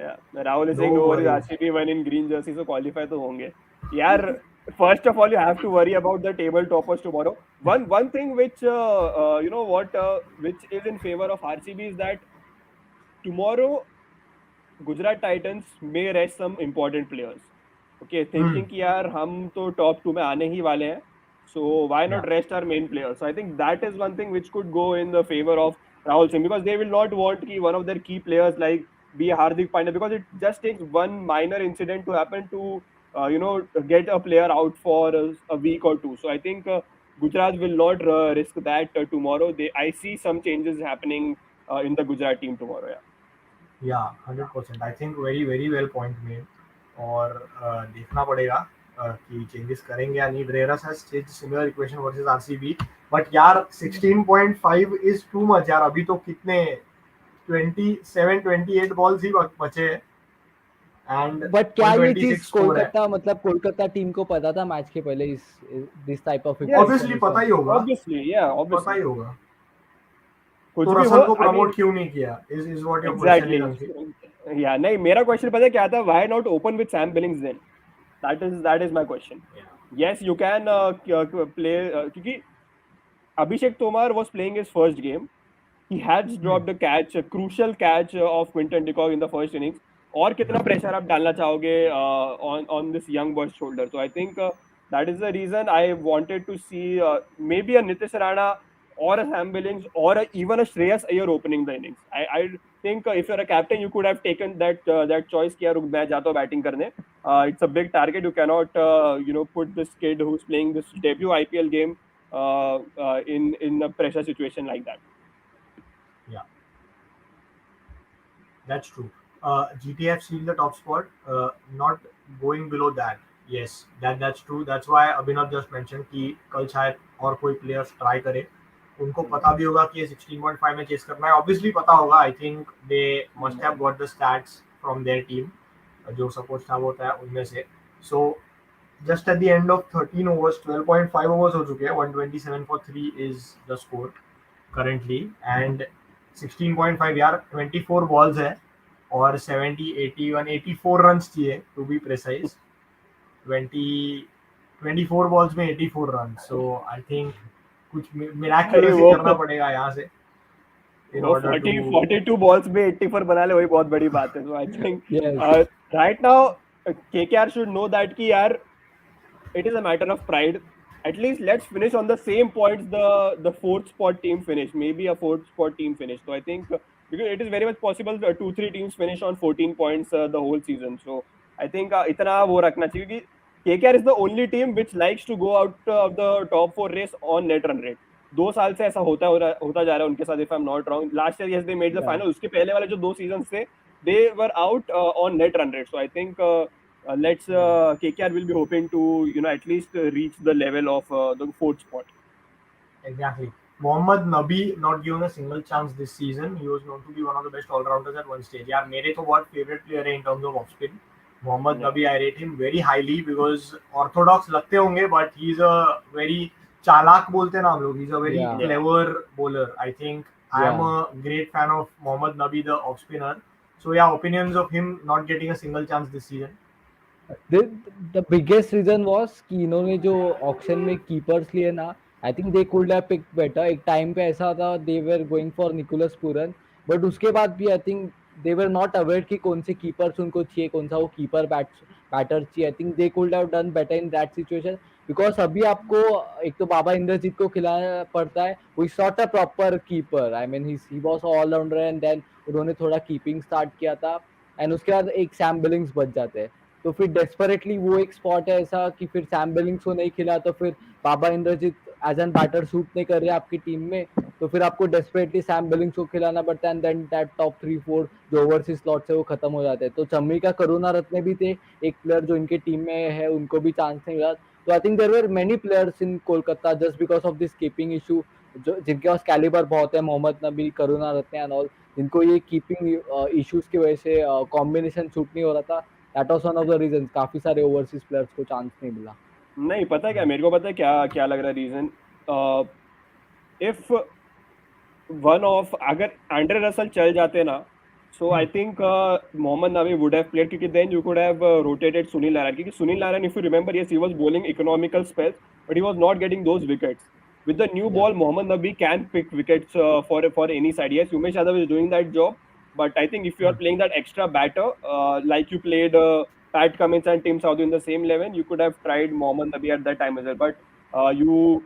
Yeah, Rahul is No saying no worries, worries. RCB won in green jersey so qualify तो होंगे. यार first of all, you have to worry about the table toppers tomorrow. One thing which which is in favor of RCB is that tomorrow Gujarat Titans may rest some important players. Okay, thinking कि यार हम तो top 2 में आने ही वाले हैं, so why Yeah. not rest our main players? So I think that is one thing which could go in the favor of Rahul Singh, because they will not want कि one of their key players like be Hardik Pandya, because it just takes one minor incident to happen to get a player out for a week or two. So I think Gujarat will not risk that tomorrow. I see some changes happening in the Gujarat team tomorrow. Yeah. Yeah, 100%. I think very very well point made. और देखना पड़ेगा कि changes करेंगे या नहीं. ड्रेरस has stage similar equation versus RCB, but यार 16.5 is too much यार. अभी तो कितने 27-28 बॉल्स ही बचे हैं एंड बट क्या ये 126 चीज स्कोर है. कोलकाता मतलब कोलकाता टीम को पता था मैच के पहले इस दिस टाइप ऑफ ऑब्वियसली पता ही होगा, Obviously, yeah, पता obviously. ही होगा. कुछ तो भी रसल हो, को I mean, प्रमोट क्यों नहीं किया is what your question is. exactly. Yeah, नहीं, मेरा क्वेश्चन पता है क्या था? Why not open with Sam Billings then? That is my question. Yes, you can play क्योंकि Abhishek Tomar was playing his first game. He has dropped a crucial catch of Quinton de Kock in the first innings. और कितना pressure आप डालना चाहोगे on this young boy's shoulder? So I think that is the reason I wanted to see maybe a Nitish Rana or a Sam Billings or even a Shreyas Iyer opening the innings. I think if you're a captain, you could have taken that choice कि यार मैं जाता हूँ batting करने. It's a big target. You cannot put this kid who's playing this debut IPL game in a pressure situation like that. Yeah, that's true. GTF sealed the top spot, not going below that. Yes, that's true. That's why Abhinav just mentioned कि कल शायद और कोई players try करे. उनको पता भी होगा कि ये 16.5 में चेस करना है. ऑब्वियसली पता होगा. आई think they must have got the stats from their team, जो सपोर्ट स्टाफ होता है उनमें से. So just at the end of 13 overs 12.5 overs हो चुके हैं. 127 for 3 is the score currently, and 16.5 यार 24 बॉल्स है और 70 81 84 रन्स चाहिए टू बी प्रिसाइज. 24 बॉल्स में 84 रन. सो आई थिंक कुछ मिराक्युलस करना पड़ेगा यहाँ से in order 42 balls में 84 बना ले, वही बहुत बड़ी बात है. So I think right now KKR should know that कि यार it is a matter of pride. At least let's finish on the same points the fourth spot team finished, maybe a fourth spot team finished. So I think because it is very much possible 2-3 teams finish on 14 points the whole season. So I think इतना वो रखना चाहिए क्योंकि KKR is the only team which likes to go out of the top 4 race on net run rate. 2 साल से ऐसा होता जा रहा है उनके साथ. If I'm not wrong, last year yes they made the final. उसके पहले वाले जो 2 seasons थे they were out on net run rate. So I think let's KKR will be hoping to at least reach the level of the 4th spot. Exactly. Mohammad Nabi not given a single chance this season. He was known to be one of the best all-rounders at one stage. यार मेरे तो बहुत favorite player है in terms of off-spin. Mohammad Nabi, I rate him very highly because orthodox लगते होंगे, but he's a very चालाक बोलते हैं ना हम लोग. He's a very clever bowler. I think I am a great fan of Mohammad Nabi, the off-spinner. So yeah, opinions of him not getting a single chance this season. The biggest reason was कि इन्होंने जो auction में keepers लिए ना, I think they could have picked better. एक time पे ऐसा था they were going for Nicholas Pooran, but उसके बाद भी I think they were not aware कि कौन से कीपर्स उनको चाहिए, कौन सा वो कीपर बैटर चाहिए. आई think they could have done better in that situation because अभी आपको एक तो बाबा इंद्रजीत को खिलाना पड़ता है. वो is not a proper keeper. I mean he was allrounder and then उन्होंने थोड़ा कीपिंग स्टार्ट किया था एंड उसके बाद एक सैम बिलिंग्स बच जाते हैं. तो फिर डेस्परेटली वो एक स्पॉट है ऐसा कि फिर सैम बिलिंग्स को नहीं खिला तो फिर Baba Indrajith as an batter suit नहीं कर रहे आपकी टीम में, तो फिर आपको डेस्परेटली सैम बिलिंग्स को खिलाना पड़ता है एंड देन दैट टॉप 3-4 जो ओवरसीज स्लॉट्स है वो खत्म हो जाते हैं. तो चम्मी का करुणा रत्ने भी थे एक प्लेयर जो इनके टीम में है, उनको भी चांस नहीं मिला. तो I think there were many players in Kolkata just because of this keeping issue जो जिनके पास कैलिबर बहुत है, मोहम्मद नबी, करुणा रत्ने एंड ऑल, जिनको ये कीपिंग इश्यूज की वजह से कॉम्बिनेशन शूट नहीं हो रहा था. That was one of the reasons. काफी सारे ओवरसीज प्लेयर्स को चांस नहीं मिला. नहीं पता है क्या मेरे को पता है क्या लग रहा है रीजन. इफ वन ऑफ अगर एंड्रे रसल चल जाते ना So I think Mohammad Nabi would have played because then you could have rotated Sunil Narine. Because Sunil Narine, if you remember, yes, he was bowling economical spells, but he was not getting those wickets. With the new ball, Mohammad Nabi can pick wickets for any side. Yes, Umesh Yadav is doing that job, but I think if you are playing that extra batter, like you played Pat Cummins and Tim Southee in the same 11, you could have tried Mohammad Nabi at that time as well. But you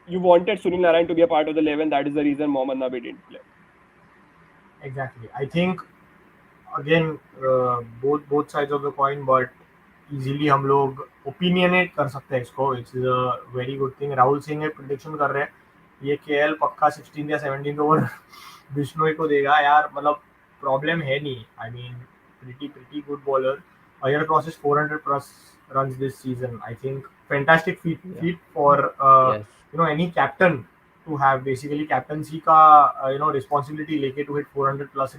wanted Sunil Narine to be a part of the 11. That is the reason Mohammad Nabi didn't play. Exactly. I think again both sides of the coin, but easily हम लोग ओपिनियनेट कर सकते हैं इसको. It's a very good thing. Rahul Singh एक prediction कर रहे हैं ये केएल पक्का 16 या 17 ओवर बिश्नोई को देगा यार. मतलब प्रॉब्लम है नहीं. I mean pretty good bowler. Ayer crosses 400 plus runs this season. I think fantastic feat for any captain to have. Basically captaincy का responsibility लेके to hit 400 plus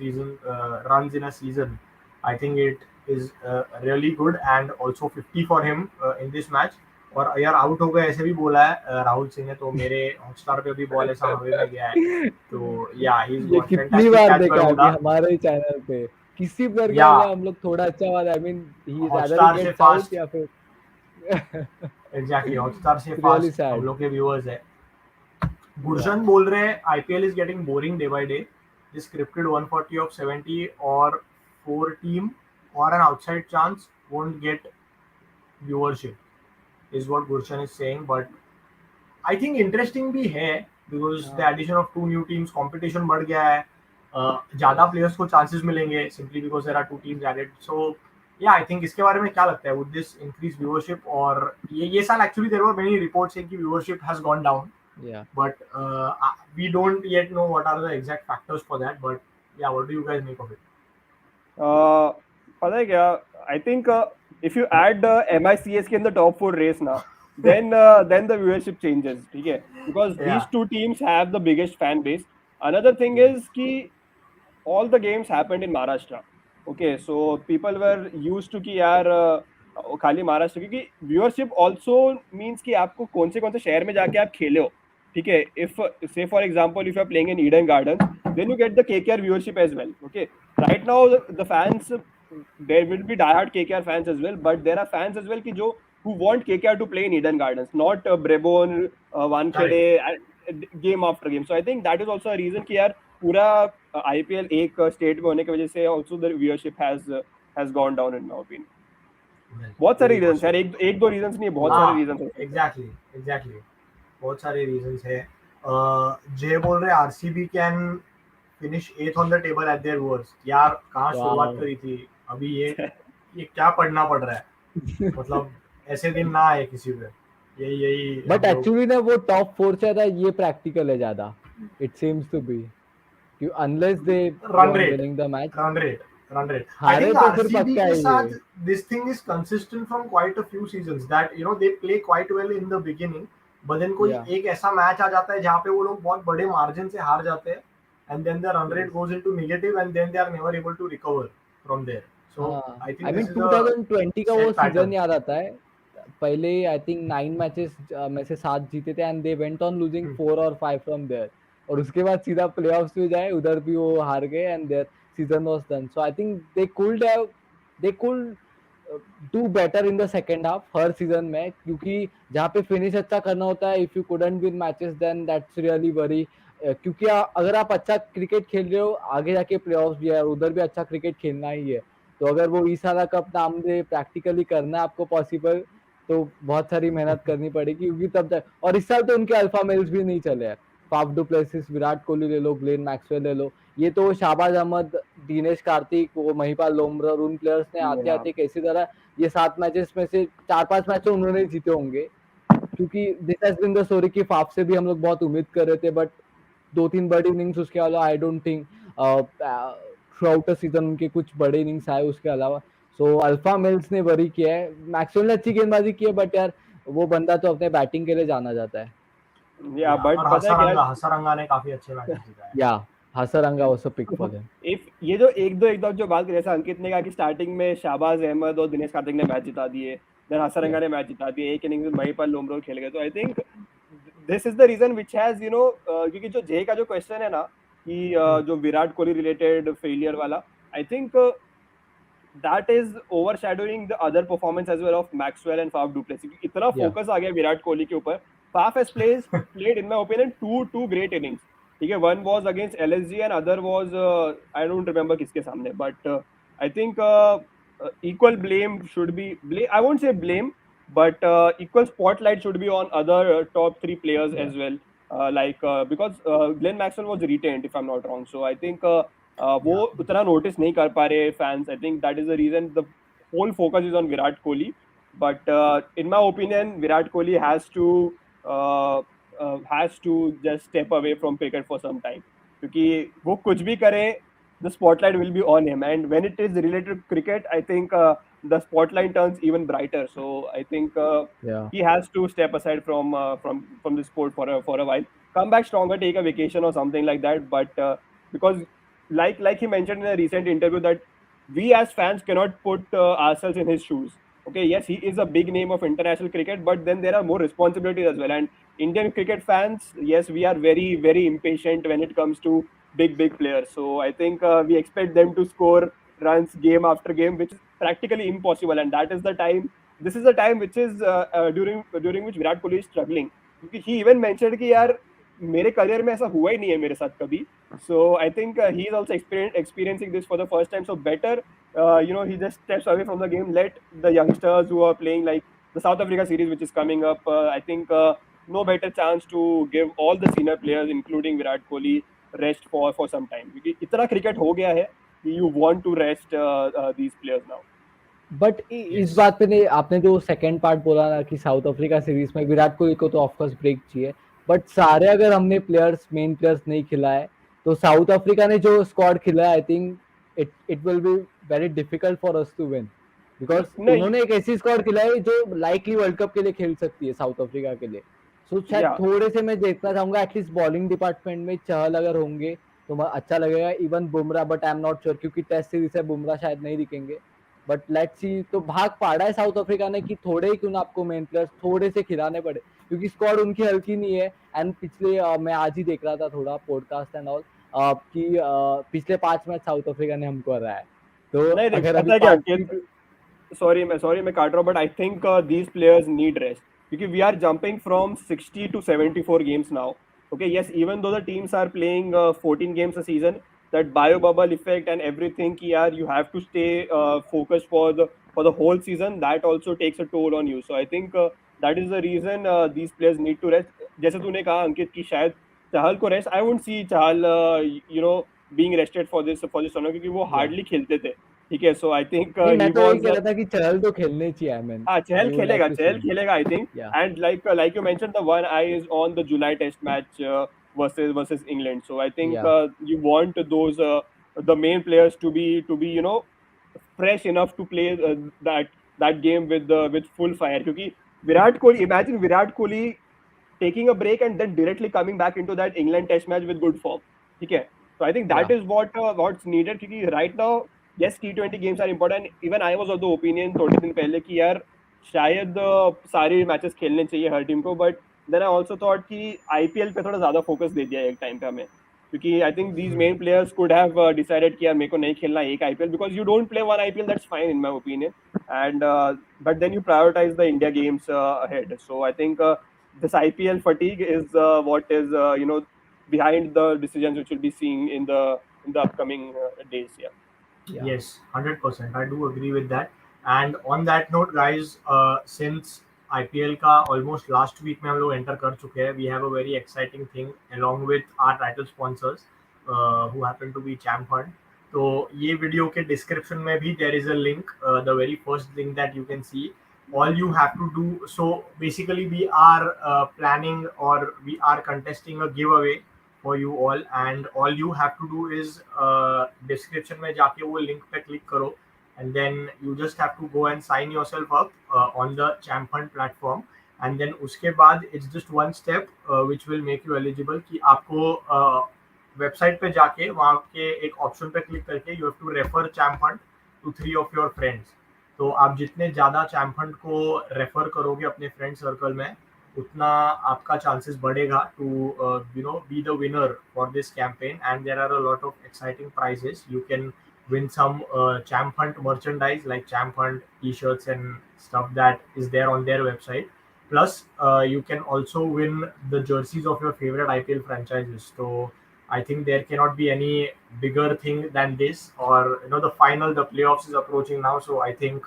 runs in a season. I think it is really good and also 50 for him in this match. और Iyer out हो गए ऐसे भी बोला है राहुल सिंह ने. तो मेरे हॉटस्टार पे भी बॉल ऐसा हवे में गया है. तो या ही इज कितनी बार देखा अभी हमारे चैनल पे किसी प्लेयर का हम लोग थोड़ा अच्छा वाला. आई मीन ही हॉटस्टार से फास्ट या फिर एग्जैक्टली हॉटस्टार से फास्ट हम लोग के व्यूअर्स है. गुरशन बोल रहे हैं IPL is getting boring day by day. This scripted 140 of 70 और 4 टीम और an outside chance won't get viewership is what Gurshan is saying. But I think interesting भी है because the addition of 2 new teams, competition बढ़ गया है. ज़्यादा players को chances मिलेंगे simply because there are 2 teams added. So yeah, I think इसके बारे में क्या लगता है? Would this increase viewership? और ये साल actually there were many reports saying कि viewership has gone down. Yeah. But we don't yet know what are the exact factors for that. But yeah, what do you guys make of it? पता है क्या? I think if you add MICSK in the top 4 race now, then the viewership changes. ठीक है? Because these 2 teams have the biggest fan base. Another thing is कि all the games happened in Maharashtra. Okay, so people were used to कि यार खाली महाराष्ट्र, क्योंकि viewership also means कि आपको कौन से शहर में जाके आप खेले हो. ठीक है? If say for example if you are playing in Eden Gardens, then you get the KKR viewership as well. Okay, right now the fans, there will be diehard KKR fans as well, but there are fans as well who want KKR to play in Eden Gardens, not Brabon, Wankhede, game after game. So I think that is also a reason कि यार पूरा IPL एक state में होने की वजह से also the viewership has gone down in my opinion. बहुत सारे रीजंस यार, एक दो रीजंस नहीं, बहुत सारे रीजंस हैं. एग्जैक्टली बहुत सारे रीजंस है. जे बोल रहे RCB can finish 8th on the table eight there worst. यार कहाँ शुरुआत करी थी, अभी ये क्या पढ़ना पड़ रहा है. मतलब ऐसे दिन ना आए किसी पे. यही बट एक्चुअली ना वो टॉप 4 से ज्यादा ये प्रैक्टिकल है ज्यादा. It seems to be unless they winning the match. run rate. I think RCB के साथ this thing is consistent from quite a few seasons that they play quite well in the beginning, but then कोई एक ऐसा match आ जाता है जहाँ पे वो लोग बहुत बड़े मार्जिन से हार जाते हैं and then the run rate goes into negative and then they are never able to recover from there. So I think 2020 का वो सीजन याद आता है. पहले आई थिंक 9 मैचेस में से 7 जीते थे and they went on losing 4 or 5 from there. और उसके बाद सीधा प्लेऑफ्स में जाए, उधर भी वो हार गए and their season was done. So I think they could do better in the second half her season में, क्योंकि जहाँ पे फिनिश अच्छा करना होता है, if you couldn't win matches then that's really very क्योंकि अगर आप अच्छा क्रिकेट खेल रहे हो आगे जाके प्लेऑफ्स भी है और उधर भी अच्छा क्रिकेट खेलना ही है. तो अगर वो ईसाला कप नाम से प्रैक्टिकली करना है आपको पॉसिबल, तो बहुत सारी मेहनत करनी पड़ेगी, क्योंकि तब तक. और इस साल तो उनके अल्फा मेल्स भी नहीं चले हैं. Faf du Plessis, Virat Kohli ले लो, ग्लेन मैक्सवेल ले लो, ये तो शाहबाज अहमद, दिनेश कार्तिक, वो महिपाल लोमरा, उन प्लेयर्स ने आते आते कैसी तरह ये 7 मैचेस में से 4-5 मैच तो उन्होंने जीते होंगे, क्योंकि this has been the story कि फाफ से भी हम लोग बहुत उम्मीद कर रहे थे, बट 2-3 बड़ी इनिंग्स उसके अलावा I don't think through out the season उनके कुछ बड़े इनिंग्स आए उसके अलावा. सो अल्फा मेल्स ने वरी किया है. मैक्सवेल ने अच्छी गेंदबाजी की है, बट यार वो बंदा तो अपने बैटिंग के लिए जाना जाता है. बट पता है क्या, हसरंगा ने काफी अच्छे मैचेस जीता है. Hasaranga also pick for them. If ये जो एक दो जो बात जैसा अंकित ने कहा कि स्टार्टिंग में शाहबाज अहमद और दिनेश कार्तिक ने मैच जिता दिए, देन हसरंगा ने मैच जिता दिए, एक इनिंग में महिपाल लोमरा खेल गए. तो I think this is the reason which has क्योंकि जो जे का जो क्वेश्चन है ना, कि जो विराट कोहली रिलेटेड फेलियर वाला, I think that is overshadowing the other performance as well of Maxwell and Faf du Plessis. इतना Yeah. focus आ गया विराट कोहली के ऊपर. Faf has played in my opinion two great innings. ठीक है, one was against LSG and other was I don't remember किसके सामने, but I think equal blame should be I won't say blame, but equal spotlight should be on other top three players Yeah. as well. Because Glenn Maxwell was retained if I'm not wrong, so I think वो Yeah. उतना notice नहीं कर पा रहे fans. I think that is the reason the whole focus is on Virat Kohli. But in my opinion Virat Kohli has to just step away from cricket for some time, क्योंकि वो कुछ भी करे the spotlight will be on him, and when it is related to cricket, I think the spotlight turns even brighter. So I think Yeah. he has to step aside from the sport for a while, come back stronger, take a vacation or something like that. But because like he mentioned in a recent interview that we as fans cannot put ourselves in his shoes. Okay, yes, he is a big name of international cricket, but then there are more responsibilities as well. And Indian cricket fans, yes, we are very very impatient when it comes to big players. So I think we expect them to score runs game after game, which is practically impossible. And that is the time. This is the time which is during which Virat Kohli is struggling. Because he even mentioned कि यार मेरे career में ऐसा हुआ ही नहीं है मेरे साथ कभी. So I think he is also experiencing this for the first time. So better, he just steps away from the game. Let the youngsters who are playing, like the South Africa series, which is coming up. I think no better chance to give all the senior players, including Virat Kohli, rest for some time. क्योंकि इतना cricket हो गया है कि you want to rest these players now. But इस बात पे नहीं, आपने जो सेकंड पार्ट बोला ना कि साउथ अफ्रीका सीरीज में विराट कोहली को तो ऑफकोर्स ब्रेक चाहिए, बट सारे अगर हमने मेन प्लेयर्स नहीं खिलाए तो साउथ अफ्रीका ने जो स्क्वाड खिलाया, I think it will be very difficult for us to win, because नहीं, उन्होंने एक ऐसी स्क्वाड खिलाई जो लाइकली वर्ल्ड कप के लिए खेल सकती है साउथ अफ्रीका के लिए. सो शायद Yeah. थोड़े से मैं देखना चाहूंगा एटलीस्ट बॉलिंग डिपार्टमेंट में चहल अगर होंगे तो अच्छा लगेगा. Even Bumrah, but I am not sure क्योंकि टेस्ट सीरीज से बुमराह शायद नहीं दिखेंगे. But let's see. तो भाग पाड़ा है साउथ अफ्रीका ने कि थोड़े ही क्यों ना आपको मेन प्लेयर्स थोड़े से खिलाने पड़े, क्योंकि स्क्वाड उनकी हल्की नहीं है. एंड पिछले मैं आज ही देख रहा था थोड़ा पॉडकास्ट एंड ऑल कि पिछले 5 मैच साउथ अफ्रीका ने हमको हराया है. तो नहीं अगर अभी पता है क्या अंकित, सॉरी मैं काट रहा हूँ, but I think these players need rest क्योंकि we are jumping from 60 to 74 games now. Okay, yes, even though the teams are playing 14 games a season, that bio bubble effect and everything कि यार you have to stay focused for the whole season, that also takes a toll on you. So I think that is the reason these players need to rest. जैसे तूने कहा अंकित कि शायद चहल को rest, I won't see Chahal being rested for this tournament क्योंकि वो hardly खेलते थे. ठीक है, सो आई थिंक नहीं, मैं ही तो यही वाज कह रहा था कि चहल तो खेलने चाहिए. आई मीन हाँ, चहल वी वुड लाइक टू खेलेगा आई थिंक. या and like you mentioned, the one eye is on the July test match versus England. So I think या you want those the main players to be fresh enough to play that game with full fire. क्योंकि imagine Virat Kohli taking a break and then directly coming back into that England test match with good form. ठीक है, so I think that या is what's needed क्योंकि right now yes T20 games are important. Even I was of the opinion थोड़े दिन पहले कि यार शायद सारे मैचेस खेलने चाहिए हर टीम को, but then I also thought कि आईपीएल पे थोड़ा ज्यादा फोकस दे दिया एक टाइम पे हमें, क्योंकि I think these main players could have decided कि यार मेरे को नहीं खेलना एक IPL, because you don't play one IPL, that's fine in my opinion, and but then you prioritize the India games ahead. So I think this IPL fatigue is what is behind the decisions which we'll be seeing in the upcoming days. Yeah. Yes, 100%. I do agree with that. And on that note, guys, since IPL का almost last week में हम लोग enter कर चुके हैं, we have a very exciting thing along with our title sponsors who happen to be ChampHunt. तो ये video के डिस्क्रिप्शन में भी there is a link, the very first link that you can see. All you have to do, so basically we are planning or we are contesting a giveaway for you all, and all you have to do is description में जाके वो link पे click करो, and then you just have to go and sign yourself up on the ChampHunt platform, and then उसके बाद it's just one step which will make you eligible कि आपको website पे जाके वहाँ के एक ऑप्शन पे क्लिक करके you have to refer ChampHunt to 3 of your friends. तो आप जितने ज़्यादा ChampHunt को रेफर करोगे अपने फ्रेंड सर्कल में, उतना आपका chances बढ़ेगा to be the winner for this campaign. And there are a lot of exciting prizes. You can win some ChampHunt merchandise like ChampHunt t-shirts and stuff that is there on their website. Plus, you can also win the jerseys of your favorite IPL franchises. So I think there cannot be any bigger thing than this. Or the final, the playoffs is approaching now. So I think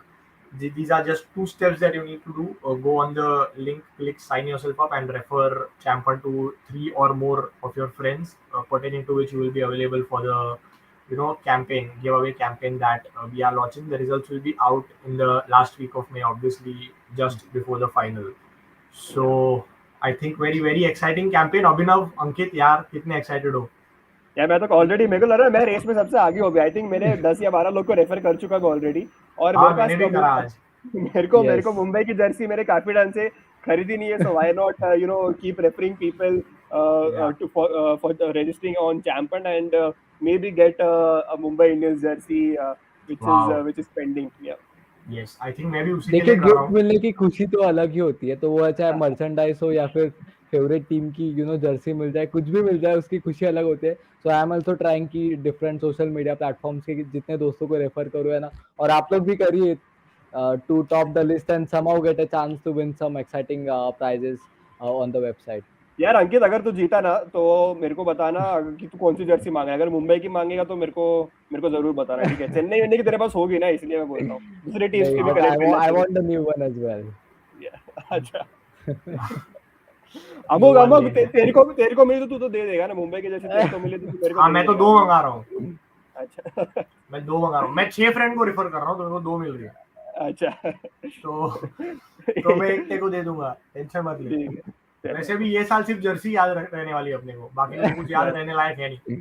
these are just two steps that you need to do. Go on the link, click sign yourself up, and refer Champion to 3 or more of your friends, pertaining to which you will be available for the campaign, giveaway campaign that we are launching. The results will be out in the last week of May, obviously just before the final. So I think very very exciting campaign. Abhinav, Ankit, यार कितने excited हो? यार मैं तो already, मेरे को लग रहा है मैं रेस में सबसे आगे हो गया। आई थिंक मैंने 10 या 12 लोग को रेफर कर चुका हूँ ऑलरेडी। और हाँ मेरे मैंने पास भी करा आज। मेरे को Yes. मुंबई की जर्सी मेरे काफी टाइम से खरीदी नहीं है। So why not keep referring people Yeah. To for registering on champion and maybe get a Mumbai Indians jersey Wow. which is pending. Yeah. Yes, I think मैं भी उसी के देखिए लिए कर रहा गिफ्ट हूँ। मिलने की खुशी तो अलग ही होती है, तो वो चाहे मर्चेंडाइज हो या फिर फेवरेट टीम की जर्सी मिल जाए, कुछ भी मिल जाए, उसकी खुशी अलग होती है। So I am also trying की डिफरेंट सोशल मीडिया प्लेटफॉर्म्स के जितने दोस्तों को रेफर करो, है ना, और आप लोग भी करिए to top the list and somehow get a chance to win some exciting prizes on the website. यार अंकित, अगर तू जीता ना तो मेरे को बताना कि तू कौन सी जर्सी मांगा है। अगर मुंबई की मांगेगा तो मेरे को जरूर बताना, ठीक है? चेन्नई वेन्नई की तेरे पास होगी ना, इसलिए मैं बोल रहा हूँ। दूसरी टीम्स नहीं की भी बट कलेक्ट कर ले आई तेरे। Want the new one as well. अच्छा। न्यू अमोग वन अमोग लेंगे। तेरे को मिली तो तू तो दे देगा ना, मुंबई की जर्सी तेरे को मिली तो तू मेरे को हाँ दे मैं ही तो देगा। 2 मंगा रहा हूँ। अच्छा। मैं 2 मंगा रहा हूँ। मैं 6 फ्रेंड को रेफर कर रहा हूँ, तो मेरे को 2 मिल रही है। अच्छा। तो मैं एक को दे दूंगा, टेंशन मत ले। ठीक है। वैसे भी ये साल सिर्फ जर्सी याद रहने वाली है अपने को, बाकी तो कुछ याद रहने लायक है नहीं।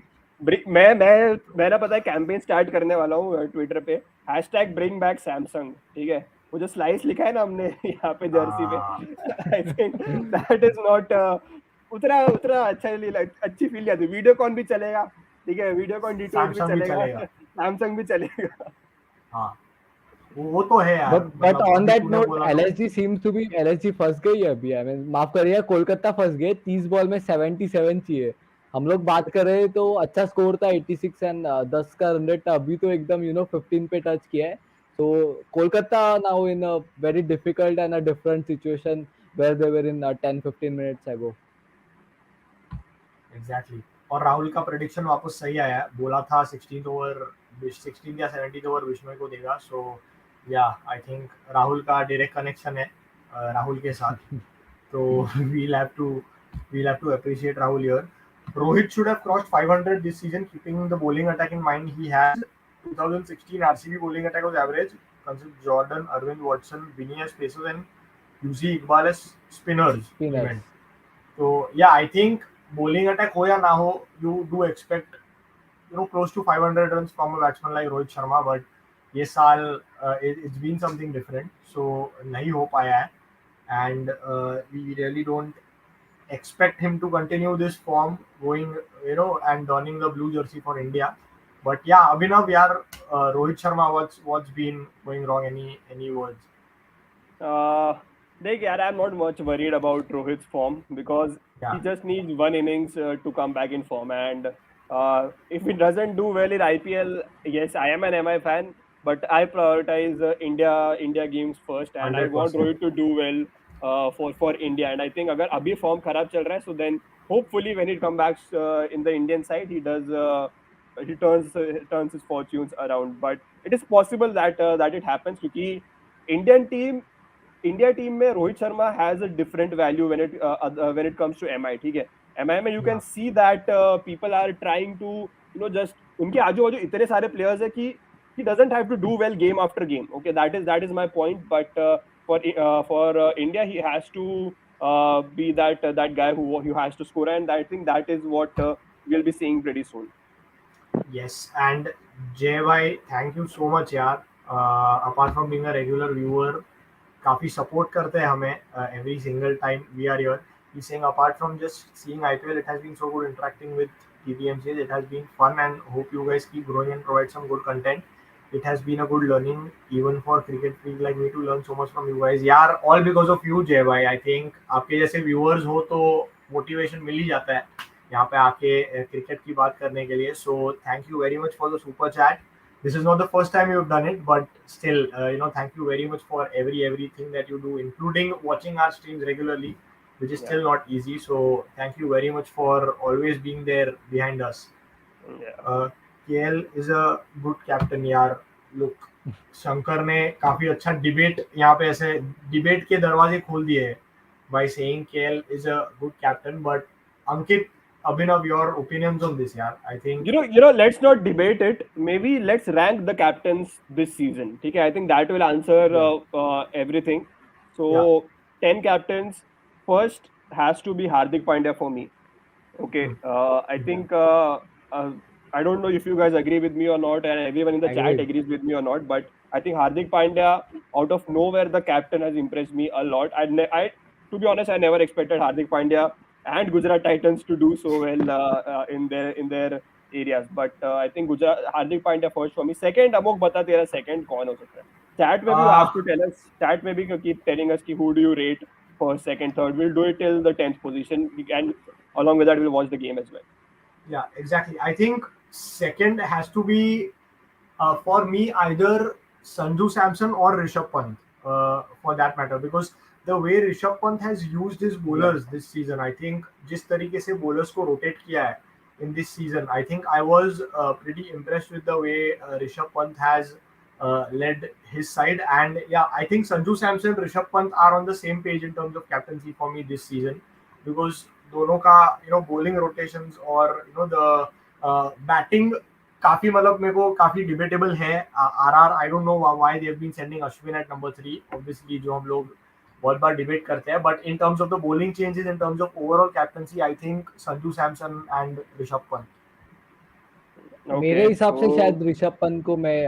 मैं ना, पता है, कैंपेन स्टार्ट करने वाला हूँ ट्विटर पे, #ब्रिंग बैक सैमसंग, ठीक है? वो जो स्लाइस लिखा है ना हमने यहाँ पे जर्सी पे, हाँ, आई थिंक दैट इज नॉट उतना उतना अच्छा नहीं अच्छी फील आती। वीडियो कॉन भी चलेगा, ठीक है? वीडियो कॉन D2H भी सैमसंग भी चलेगा, चलेगा। सैमसंग भी चलेगा। हाँ वो तो है यार, बट मतलब ऑन अभी दैट तूने नोट बोला तो। एलएसजी फंस गई है अभी। आई मीन माफ करिएगा, कोलकाता फंस गए 30 बॉल में 77 चाहिए। हम लोग बात कर रहे हैं तो अच्छा स्कोर था 86 एंड 10 का रन रेट था। अभी तो एकदम 15 पे टच किया है। So Kolkata now in a very difficult and a different situation where they were in 10-15 minutes ago. Exactly. और राहुल का प्रेडिक्शन वापस सही आया है, बोला था 16th ओवर, 16th या 17th ओवर विष्णु को देगा। सो या आई थिंक राहुल का डायरेक्ट कनेक्शन है राहुल के साथ। तो we'll have to appreciate Rahul here. Rohit should have crossed 500 this season, keeping the bowling attack in mind. He has 2016 RCB bowling attack was average. Consider Jordan, Arvind Watson, Binny as pacers and UC Iqbal as spinners. He spinners. meant. So yeah, I think bowling attack हो या ना हो, you do expect close to 500 runs from a batsman like Rohit Sharma. But ये साल it's been something different, so नहीं हो पाया है. And we really don't expect him to continue this form going, and donning the blue jersey for India. But yeah, Abhinav, yaar, Rohit Sharma, what's been going wrong? Any words? देख यार, आई am not much worried about Rohit form because he Yeah, just needs one innings to come back in form. And if he doesn't do well in IPL, yes, I am an MI fan, but I prioritize India games first, and I want 100%. Rohit to do well for India. And I think अगर अभी form खराब चल रहा है, so then hopefully when he comes back in the Indian side, he turns his fortunes around. But it is possible that it happens क्योंकि Indian team India team में Rohit Sharma has a different value when it comes to MI, ठीक है? MI में you can Yeah, see that people are trying to just, उनके आजू बाजू इतने सारे प्लेयर्स है कि he doesn't have to do well game after game. Okay, that is my point. But for India, he has to be that guy who has to score, and I think that is what we'll be seeing pretty soon. yes. And JY, thank you so much, yaar. Apart from being a regular viewer, काफी support करते हैं हमें every single time we are here. He's saying apart from just seeing IPL, it has been so good interacting with TTMCS. It has been fun, and hope you guys keep growing and provide some good content. it has been a good learning even for cricket freak like me to learn so much from you guys. यार all because of you जय भाई. I think आपके जैसे viewers हो तो motivation मिल ही जाता है यहाँ पे आके क्रिकेट की बात करने के लिए. So thank you very much for the super chat. This is not the first time you've done it, but still, thank you very much for everything that you do, including watching our streams regularly, which is Yeah. still not easy. So thank you very much for always being there behind us. Yeah. KL is a good captain यार. Look, Shankar ने काफी अच्छा debate यहाँ पे ऐसे debate के दरवाजे खोल दिए हैं by saying KL is a good captain. But Ankit, Abhinav, your opinions on this, यार? I think Let's not debate it. Maybe let's rank the captains this season. Okay, I think that will answer everything. So, Yeah. 10 captains. First has to be Hardik Pandya for me. Okay, I think I don't know if you guys agree with me or not, and everyone in the chat Agreed. agrees with me or not. But I think Hardik Pandya, out of nowhere, the captain has impressed me a lot. To be honest, I never expected Hardik Pandya and Gujarat Titans to do so well in their areas. But I think Hardik Pandya first for me. Second, Amok, bata tera second kaun ho sakta hai? Chat maybe you have to tell us. Chat maybe keep telling us ki who do you rate first, second, third. We'll do it till the 10th position, and along with that, we'll watch the game as well. Yeah, exactly. I think second has to be for me either Sanju Samson or Rishabh Pant, for that matter, because the way Rishabh Pant has used his bowlers this season, I think जिस तरीके से bowlers को rotate किया है in this season, I think I was pretty impressed with the way Rishabh Pant has led his side. And yeah, I think Sanju Samson, Rishabh Pant are on the same page in terms of captaincy for me this season, because दोनों का bowling rotations और the batting काफी मतलब मेरे को काफी debatable है. RR I don't know why they have been sending Ashwin at number 3, obviously जो हम लोग बहुत बार डिबेट करते हैं. But in terms of the bowling changes, in terms of overall captaincy, I think Sanju Samson and Rishabh Pant. मेरे हिसाब से शायद ऋषभ पंत को मैं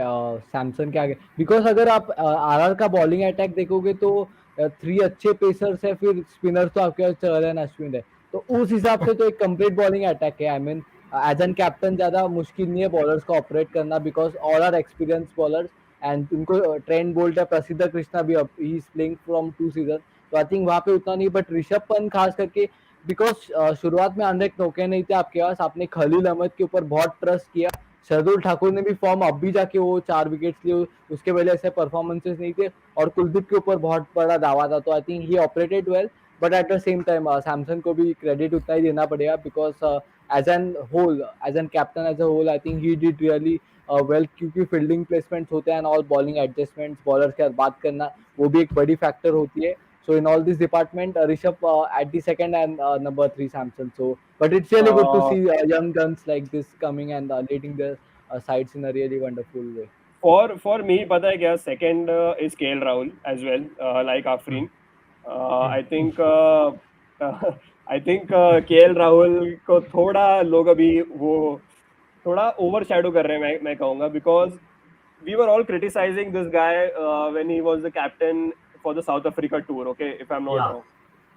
सैमसन के आगे, बिकॉज अगर आप आरआर का बॉलिंग अटैक देखोगे तो 3 अच्छे पेसर्स है, फिर स्पिनर्स तो आपके पास चहल अश्विन है, तो उस हिसाब से तो एक कंप्लीट बॉलिंग अटैक है. I mean as an captain ज्यादा मुश्किल नहीं है बॉलर्स को ऑपरेट करना, because all are experience bowlers and उनको ट्रेंड बोल्ट है, प्रसिद्ध कृष्णा भी he is playing from 2 season, तो आई थिंक वहां पे उतना नहीं. बट ऋषभ पंत खास करके बिकॉज शुरुआत में अनेक नौके नहीं थे आपके पास, आपने खलील अहमद के ऊपर बहुत ट्रस्ट किया. शार्दुल ठाकुर ने भी फॉर्म अब भी जाके वो 4 विकेट्स लिए, उसके पहले ऐसे परफॉर्मेंसेस नहीं थे, और कुलदीप के ऊपर बहुत बड़ा दावा था. तो I think he operated well, but at the same time Samson को भी क्रेडिट उतना ही देना पड़ेगा, because as an whole, as an captain, as a whole, I think he did really well, क्योंकि फील्डिंग प्लेसमेंट्स होते हैं और बॉलिंग एडजस्टमेंट्स, बॉलर के साथ बात करना, वो भी एक बड़ी फैक्टर होती है. So in all this department, Rishabh at the second and number 3 Samson. So, but it's really good to see young guns like this coming and leading their sides in a really wonderful way. For me, पता है क्या, second is KL Rahul as well, like Afreen. I think KL Rahul को थोड़ा लोग अभी वो थोड़ा overshadow कर रहे हैं, मैं कहूँगा, because we were all criticizing this guy when he was the captain for the South Africa tour, okay, if I'm not wrong.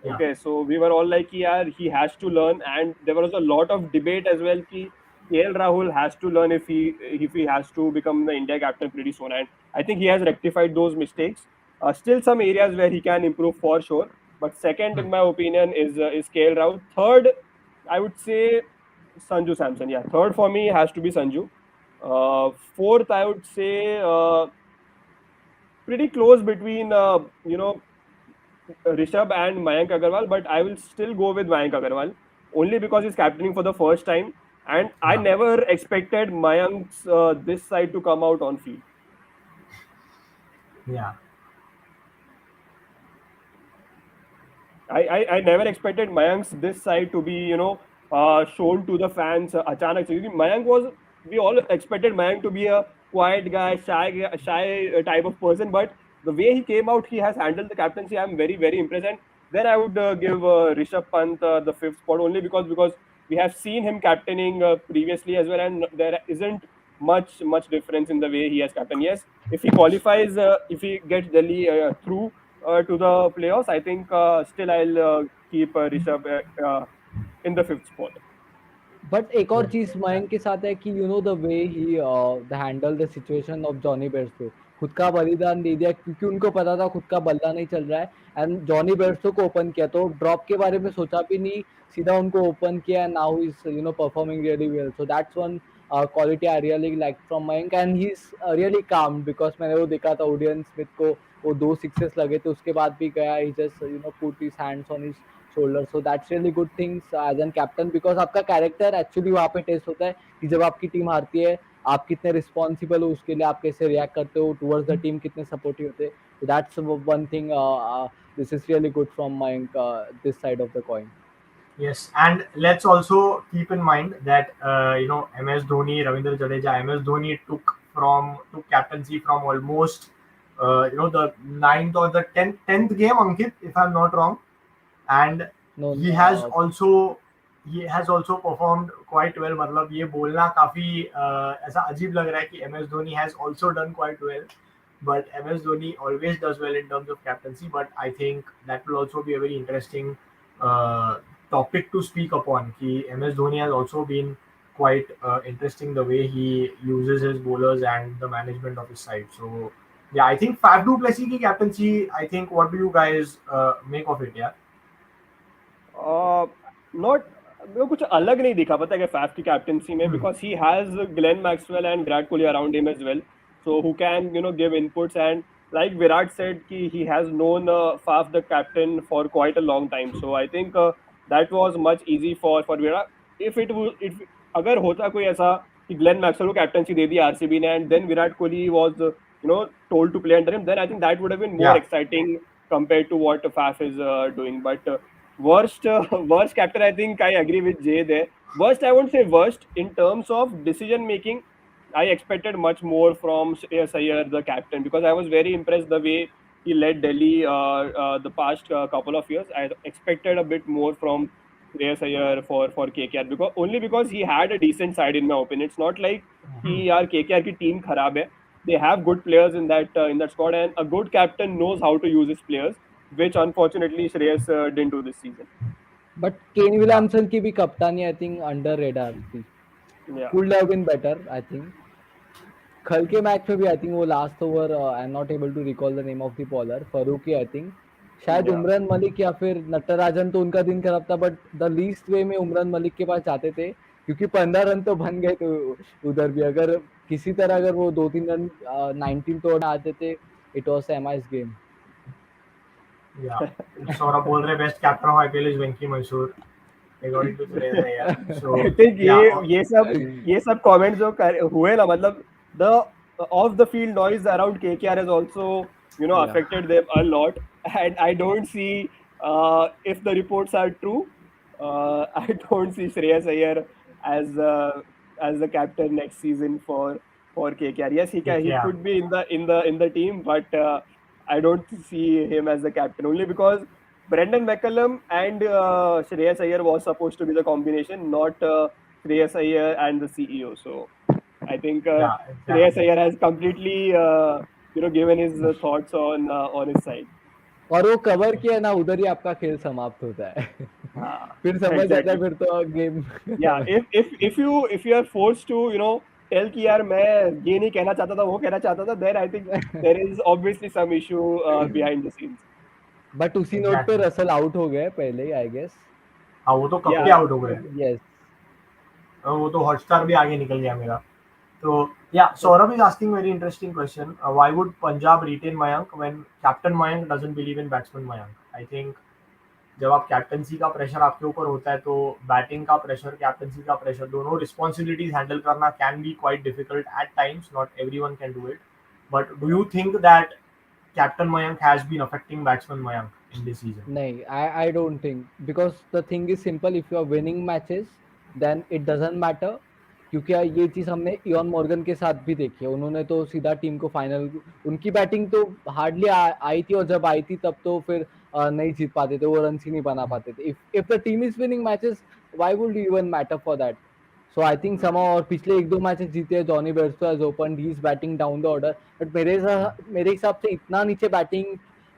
Yeah. Okay, so we were all like, yeah, he has to learn, and there was a lot of debate as well ki KL Rahul has to learn if he has to become the India captain pretty soon, and I think he has rectified those mistakes. Still some areas where he can improve for sure, but second in my opinion is KL Rahul. Third, I would say Sanju Samson. Yeah, third for me has to be Sanju. Fourth, I would say pretty close between Rishabh and Mayank Agarwal, but I will still go with Mayank Agarwal only because he's captaining for the first time, and I never expected Mayank's this side to come out on field. Yeah. I never expected Mayank's this side to be shown to the fans अचानक से, क्योंकि Mayank we all expected Mayank to be a quiet guy, shy type of person, but the way he came out, he has handled the captaincy. I'm very, very impressed. And then I would give Rishabh Pant the 5th spot only because we have seen him captaining previously as well, and there isn't much difference in the way he has captained. Yes, if he qualifies, if he gets Delhi through to the playoffs, I think still I'll keep Rishabh in the 5th spot. But एक और चीज मयंक के साथ है कि the way he handle the situation of Jonny Bairstow, खुद का बलिदान दे दिया क्योंकि उनको पता था खुद का बल्ला नहीं चल रहा है, एंड जॉनी बेयरस्टो को ओपन किया, तो ड्रॉप के बारे में सोचा भी नहीं, सीधा उनको ओपन किया, and now is performing really well, so that's one quality I really like from Mayank, and he is really काम, बिकॉज मैंने वो देखा था ओडियन स्मिथ को, वो 2 सिक्सेस लगे थे, उसके बाद भी गया, he just put his hands on his shoulder, so that's really good things as an captain, because आपका कैरेक्टर एक्चुअली वहाँ पे टेस्ट होता है कि जब आपकी टीम हारती है आप कितने रिस्पॉन्सिबल हो उसके लिए, आप कैसे रिएक्ट करते हो टुवर्ड्स द टीम, कितने सपोर्टिव होते हैं, so that's one thing this is really good from Mayank, this side of the coin. Yes, and let's also keep in mind that MS Dhoni, Ravindra Jadeja, MS Dhoni took captaincy from almost the ninth or the tenth game, Ankit, if I'm not wrong, and No, he has also performed quite well. मतलब ये बोलना काफी ऐसा अजीब लग रहा है कि MS Dhoni has also done quite well, but MS Dhoni always does well in terms of captaincy. But I think that will also be a very interesting uh, topic to speak upon. कि MS Dhoni has also been quite interesting the way he uses his bowlers and the management of his side. So yeah, I think Faf du Plessis की captaincy. I think what do you guys make of it? Yeah. Not मेरे को कुछ अलग नहीं दिखा पता है कि फैफ की कैप्टनसी में, because he has Glenn Maxwell and Virat Kohli around him as well, so who can give inputs, and like Virat said कि he has known Faf the captain for quite a long time, so I think that was much easy for Virat. if अगर होता कोई ऐसा कि Glenn Maxwell को captaincy दे दी RCB ने, and then Virat Kohli was told to play under him, then I think that would have been more exciting compared to what Faf is doing. But worst captain, I think I agree with Jay there. Worst, I won't say worst in terms of decision making. I expected much more from Shreyas Iyer, the captain, because I was very impressed the way he led Delhi the past couple of years. I expected a bit more from Shreyas Iyer for KKR, because he had a decent side in my opinion. It's not like कि यार KKR की team खराब है. They have good players in that squad, and a good captain knows how to use his players, which unfortunately Shreyas didn't do this season. But Kane Williamson की भी कप्तानी I think under radar थी. Could have been better I think. कल के match में भी I think वो last over, I am not able to recall the name of the bowler, Farooqi I think, शायद उमरान मलिक या फिर नटराजन, तो उनका दिन खराब था, बट द लीस्ट वे में उमरान मलिक के पास जाते थे क्योंकि 15 रन तो बन गए, तो उधर भी अगर किसी तरह अगर वो 2-3 रन 19 तोड़ आते थे, इट वाज सेमाइज गेम. सौरभ बोल रहे best captain of IPL is Venky Mysore according to Shreyas Iyer. So I think ये सब कमेंट्स जो हुए ना, मतलब the off the field noise around KKR has also affected them a lot, and I don't see if the reports are true, I don't see Shreyas Iyer as the captain next season for KKR. Yes, he could be in the team, but I don't see him as the captain, only because Brendan McCullum and Shreyas Iyer was supposed to be the combination, not Shreyas Iyer and the CEO. So I think Shreyas Iyer has completely given his thoughts on his side. और वो cover किया ना, उधर ही आपका खेल समाप्त होता है. फिर समझ जाता है, फिर तो game. if you are forced to tell कि यार मैं ये नहीं कहना चाहता था, वो कहना चाहता था, then I think there is obviously some issue behind the scenes. But उसी नोट पे रसल आउट हो गए पहले ही, आई गेस. हाँ, वो तो कब के आउट हो गए. यस, वो तो हॉटस्टार भी आगे निकल गया मेरा. तो yeah, Saurabh is asking very interesting question. Why would Punjab retain Mayank when Captain Mayank doesn't believe in batsman Mayank? I think जब आप कैप्टनसी का प्रेशर आपके ऊपर होता है, तो बैटिंग का प्रेशर, कैप्टनसी का प्रेशर, दोनों रिस्पॉन्सिबिलिटीज हैंडल करना can be quite difficult at times. Not everyone can do it. But do you think that Captain Mayank has been affecting batsman Mayank in this season? नहीं, I don't think, because the thing is simple. If you are winning matches, then it doesn't matter. क्योंकि ये चीज हमने ion Morgan के साथ भी देखी है. उन्होंने तो सीधा टीम को फाइनल, उनकी बैटिंग तो हार्डली आई थी, और जब आई थी तब तो फिर नहीं जीत पाते थे, वो रन ही नहीं बना पाते थे. If the team is winning matches, why would you even matter for that? So I think समा, और पिछले 1-2 मैचेस जीते हैं, Jonny Bairstow has opened, he is batting down the order, but मेरे हिसाब से इतना नीचे बैटिंग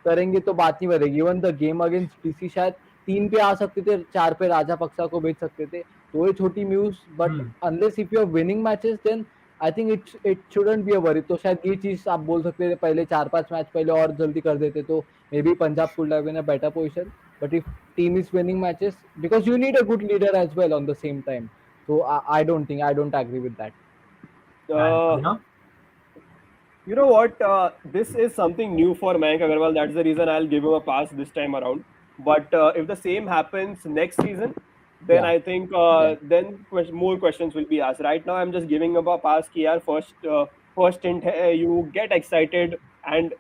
करेंगे तो बात नहीं बनेगी. Even the game against DC शायद 3 पे आ सकते थे, 4 पे राजा पक्सा को भेज सकते थे, तो ये छोटी news, but unless if you are winning matches then I think it shouldn't be a worry. तो शायद ये चीज आप बोल सकते थे पहले 4-5 मैच पहले और जल्दी कर देते तो maybe Punjab could have been a better position. But if team is winning matches, because you need a good leader as well on the same time. So I don't agree with that. And You know what? This is something new for Mayank Agarwal. That's the reason I'll give him a pass this time around. But if the same happens next season, then Yeah. I think Yeah. then more questions will be asked. Right now, I'm just giving him a pass. Ki yaar, first stint hai, you get excited, and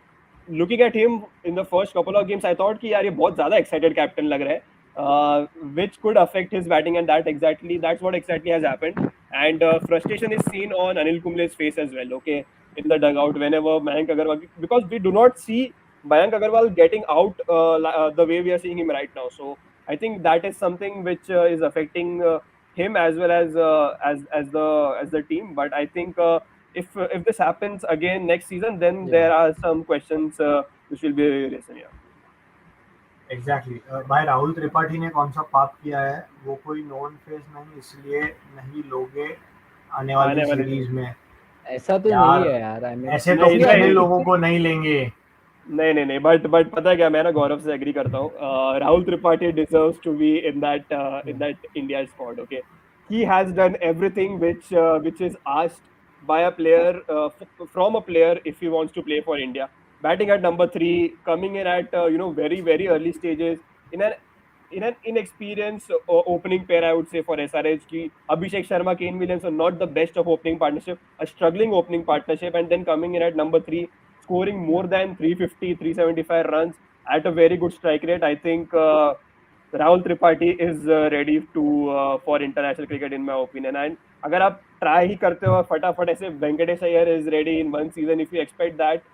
looking at him in the first couple of games, I thought कि यार ये बहुत ज़्यादा excited captain लग रहा है, which could affect his batting, and that's what exactly has happened. And frustration is seen on Anil Kumble's face as well. Okay, in the dugout whenever Mayank Agarwal, because we do not see Mayank Agarwal getting out the way we are seeing him right now. So I think that is something which is affecting him as well as the team. But I think if this happens again next season, then Yeah. there are some questions which will be raised. Yeah. Exactly भाई राहुल त्रिपाठी ने कौन सा पाप किया है? वो कोई non face नहीं, इसलिए नहीं लोगे आने वाली सीरीज में। ऐसा तो यार नहीं है यार, आई मीन ऐसे तो नहीं, कितने नहीं, लोगों को नहीं लेंगे। नहीं, बट पता है क्या, मैं ना गौरव से एग्री करता हूँ. Rahul Tripathi deserves to be in that India squad. Okay, he has done everything which is asked by a player, from a player, if he wants to play for India. Batting at number 3, coming in at very early stages in an inexperienced opening pair, I would say, for SRH. Ki Abhishek Sharma, Kane Williams are not the best of opening partnership, a struggling opening partnership, and then coming in at number 3, scoring more than 350, 375 runs at a very good strike rate. I think Rahul Tripathi is ready to for international cricket, in my opinion. And अगर आप try ही करते हो फटाफट ऐसे, Venkatesh Iyer is ready in one season. If you expect that,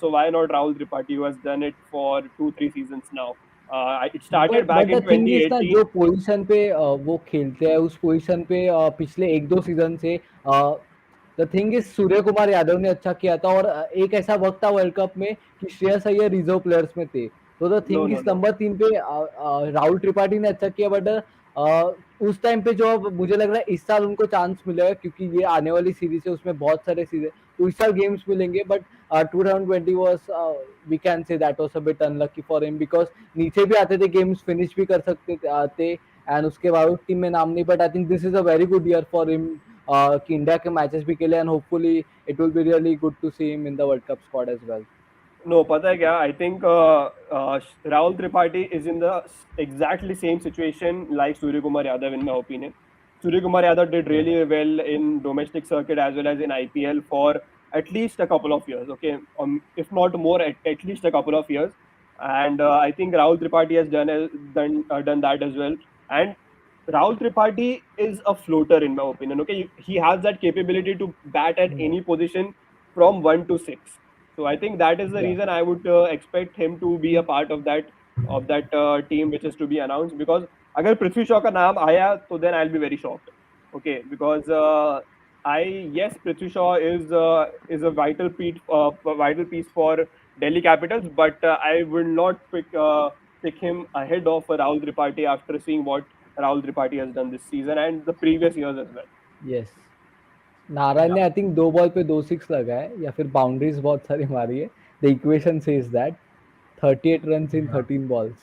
so why not Rahul Tripathi, who has done it for 2-3 seasons now? It started back but in the thing is ना, 2018. जो position पे वो खेलते हैं उस position पे पिछले 1-2 season से the thing is Surya Kumar Yadav ने अच्छा किया था, और एक ऐसा वक्त था वर्ल्ड कप में कि श्रेयस अय्यर रिजर्व प्लेयर्स में थे। तो the thing is No. Number 3 पे राहुल त्रिपाठी ने अच्छा किया, बट उस टाइम पे जो अब मुझे लग रहा है इस साल उनको चांस मिलेगा, क्योंकि ये आने वाली सीरीज है उसमें बहुत सारे सीरीज, तो इस साल गेम्स मिलेंगे। But 2020 was we can say that was a bit unlucky for him, because नीचे भी आते थे गेम्स, फिनिश भी कर सकते थे एंड उसके बाद टीम में नाम नहीं। But I think this is a very good year for him कि इंडिया के मैचेस भी खेले, and hopefully it will be really good to see him in the world cup squad as well. No, पता है क्या? I think Rahul Tripathi is in the exactly same situation like Surya Kumar Yadav, in my opinion. Surya Kumar Yadav did really well in domestic circuit as well as in IPL for at least a couple of years. Okay, if not more, at least a couple of years. And I think Rahul Tripathi has done that as well. And Rahul Tripathi is a floater, in my opinion. Okay, he has that capability to bat at any position from 1 to 6. So I think that is the Yeah. reason I would expect him to be a part of that team which is to be announced. Because अगर पृथ्वी शॉ का नाम आया तो then I'll be very shocked. Okay, because yes, Prithvi Shaw is a vital piece for Delhi Capitals, but I will not pick him ahead of Rahul Tripathi after seeing what Rahul Tripathi has done this season and the previous years as well. Yes, Narayan ने I think 2 ball पे 2 6 लगाए या फिर boundaries बहुत सारी मारी है। The equation says that 38 runs in 13 balls.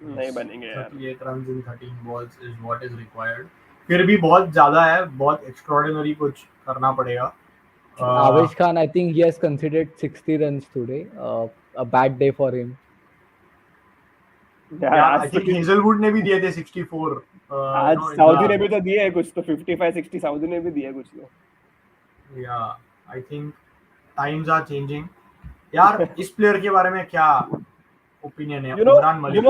नहीं बनेंगे यार। 38 runs in 13 balls is what is required. फिर भी बहुत ज्यादा है, बहुत एक्स्ट्राऑर्डिनरी कुछ करना पड़ेगा। Avesh Khan, I think he has considered 60 runs today. A bad day for him. यार आई थिंक हेजलवुड ने भी दिए थे 64। आज सऊदी ने भी तो दिए है कुछ, तो 55 60 सऊदी ने भी दिए कुछ तो। या I think times are changing. यार इस प्लेयर के बारे में क्या ओपिनियन है? उमरान मलिक।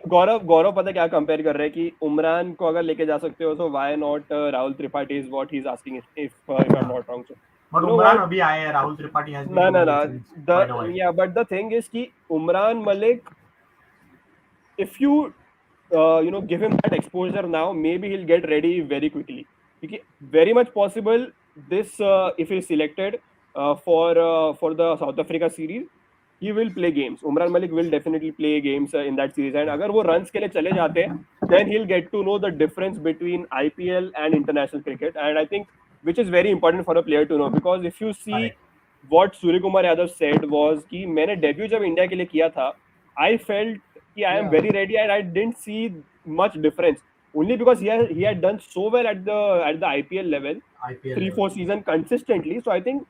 गौरव पता क्या कंपेयर कर रहे हैं कि उमरान को अगर लेके जा सकते हो तो why not Rahul Tripathi is what he is asking, if I am not wrong. But Umran अभी आए हैं, राहुल त्रिपाठी हैज बीन या बट द थिंग इज कि Umran Malik, if you give him that exposure now, maybe he'll get ready very quickly. Because very much possible this if he's selected for the South Africa series, he will play games. Umran Malik will definitely play games in that series. And अगर वो runs के लिए चले जाते हैं, then he'll get to know the difference between IPL and international cricket. And I think which is very important for a player to know, because if you see Correct. what Surya Kumar Yadav said was कि मैंने debut जब India के लिए किया था, I felt कि I am Yeah. very ready and I didn't see much difference. Only because he had done so well at the IPL level, IPL 3-4 level. season consistently. So I think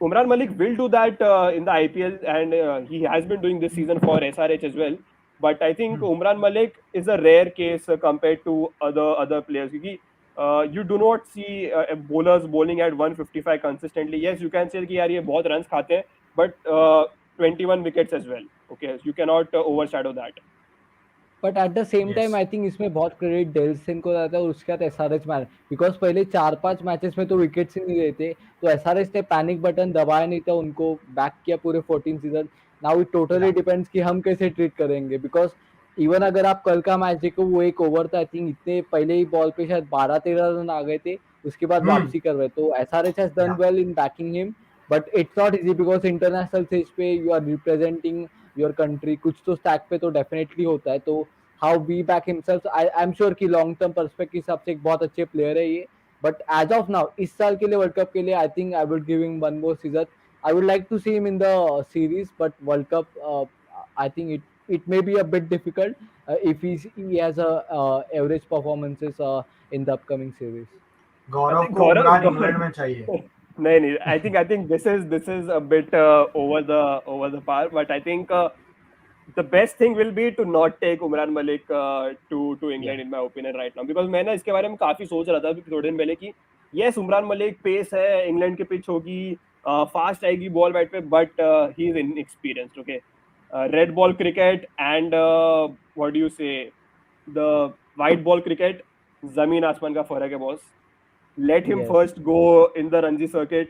Umran Malik will do that in the IPL, and he has been doing this season for SRH as well. But I think Umran Malik is a rare case compared to other players. Because, you do not see bowlers bowling at 155 consistently. Yes, you can say कि यार ये बहुत runs खाते हैं, but 21 wickets as well. Okay, you cannot overshadow that. But at the same time Yes. I think इसमें बहुत credit डेल्सन को जाता है और उसके बाद एसआरएच मैन, बिकॉज पहले 4-5 मैचेस में तो विकेट्स ही नहीं रहते, तो एसआरएच ने पैनिक बटन दबाया नहीं था, उनको बैक किया पूरे 14 season. Now it totally depends कि हम कैसे ट्रीट करेंगे, बिकॉज इवन अगर आप कल का मैच देखो, वो एक ओवर था आई थिंक, इतने पहले ही बॉल पे शायद 12-13 रन आ गए थे, उसके बाद वापसी कर रहे, तो SRH has done well in backing him. But it's not easy because international stage पे you are representing your country, कुछ तो स्टैक पे तो डेफिनेटली होता है. तो how be back himself, I am sure कि लॉन्ग टर्म पर्सपेक्टिव के हिसाब से एक बहुत अच्छे प्लेयर है ये. बट एज ऑफ नाउ इस साल के लिए वर्ल्ड कप के लिए I think I would give him one more season. I would like to see him in the series, but world cup I think it may be a bit difficult if he has a average performances in the upcoming series. Gaurav think को Gaurav, Umran England में चाहिए. नहीं, I think this is a bit over the par, but I think the best thing will be to not take Umran Malik to England in my opinion right now, because मैं ना इसके बारे में काफी सोच रहा था थोड़े दिन पहले कि yes, Umran Malik पेस है, इंग्लैंड के पिच होगी, फास्ट आएगी बॉल बैट पे, but he is inexperienced. Okay, red ball cricket and what do you say, the white ball cricket, जमीन आसमान का फर्क है boss. Let him Yes. first go in the Ranji circuit,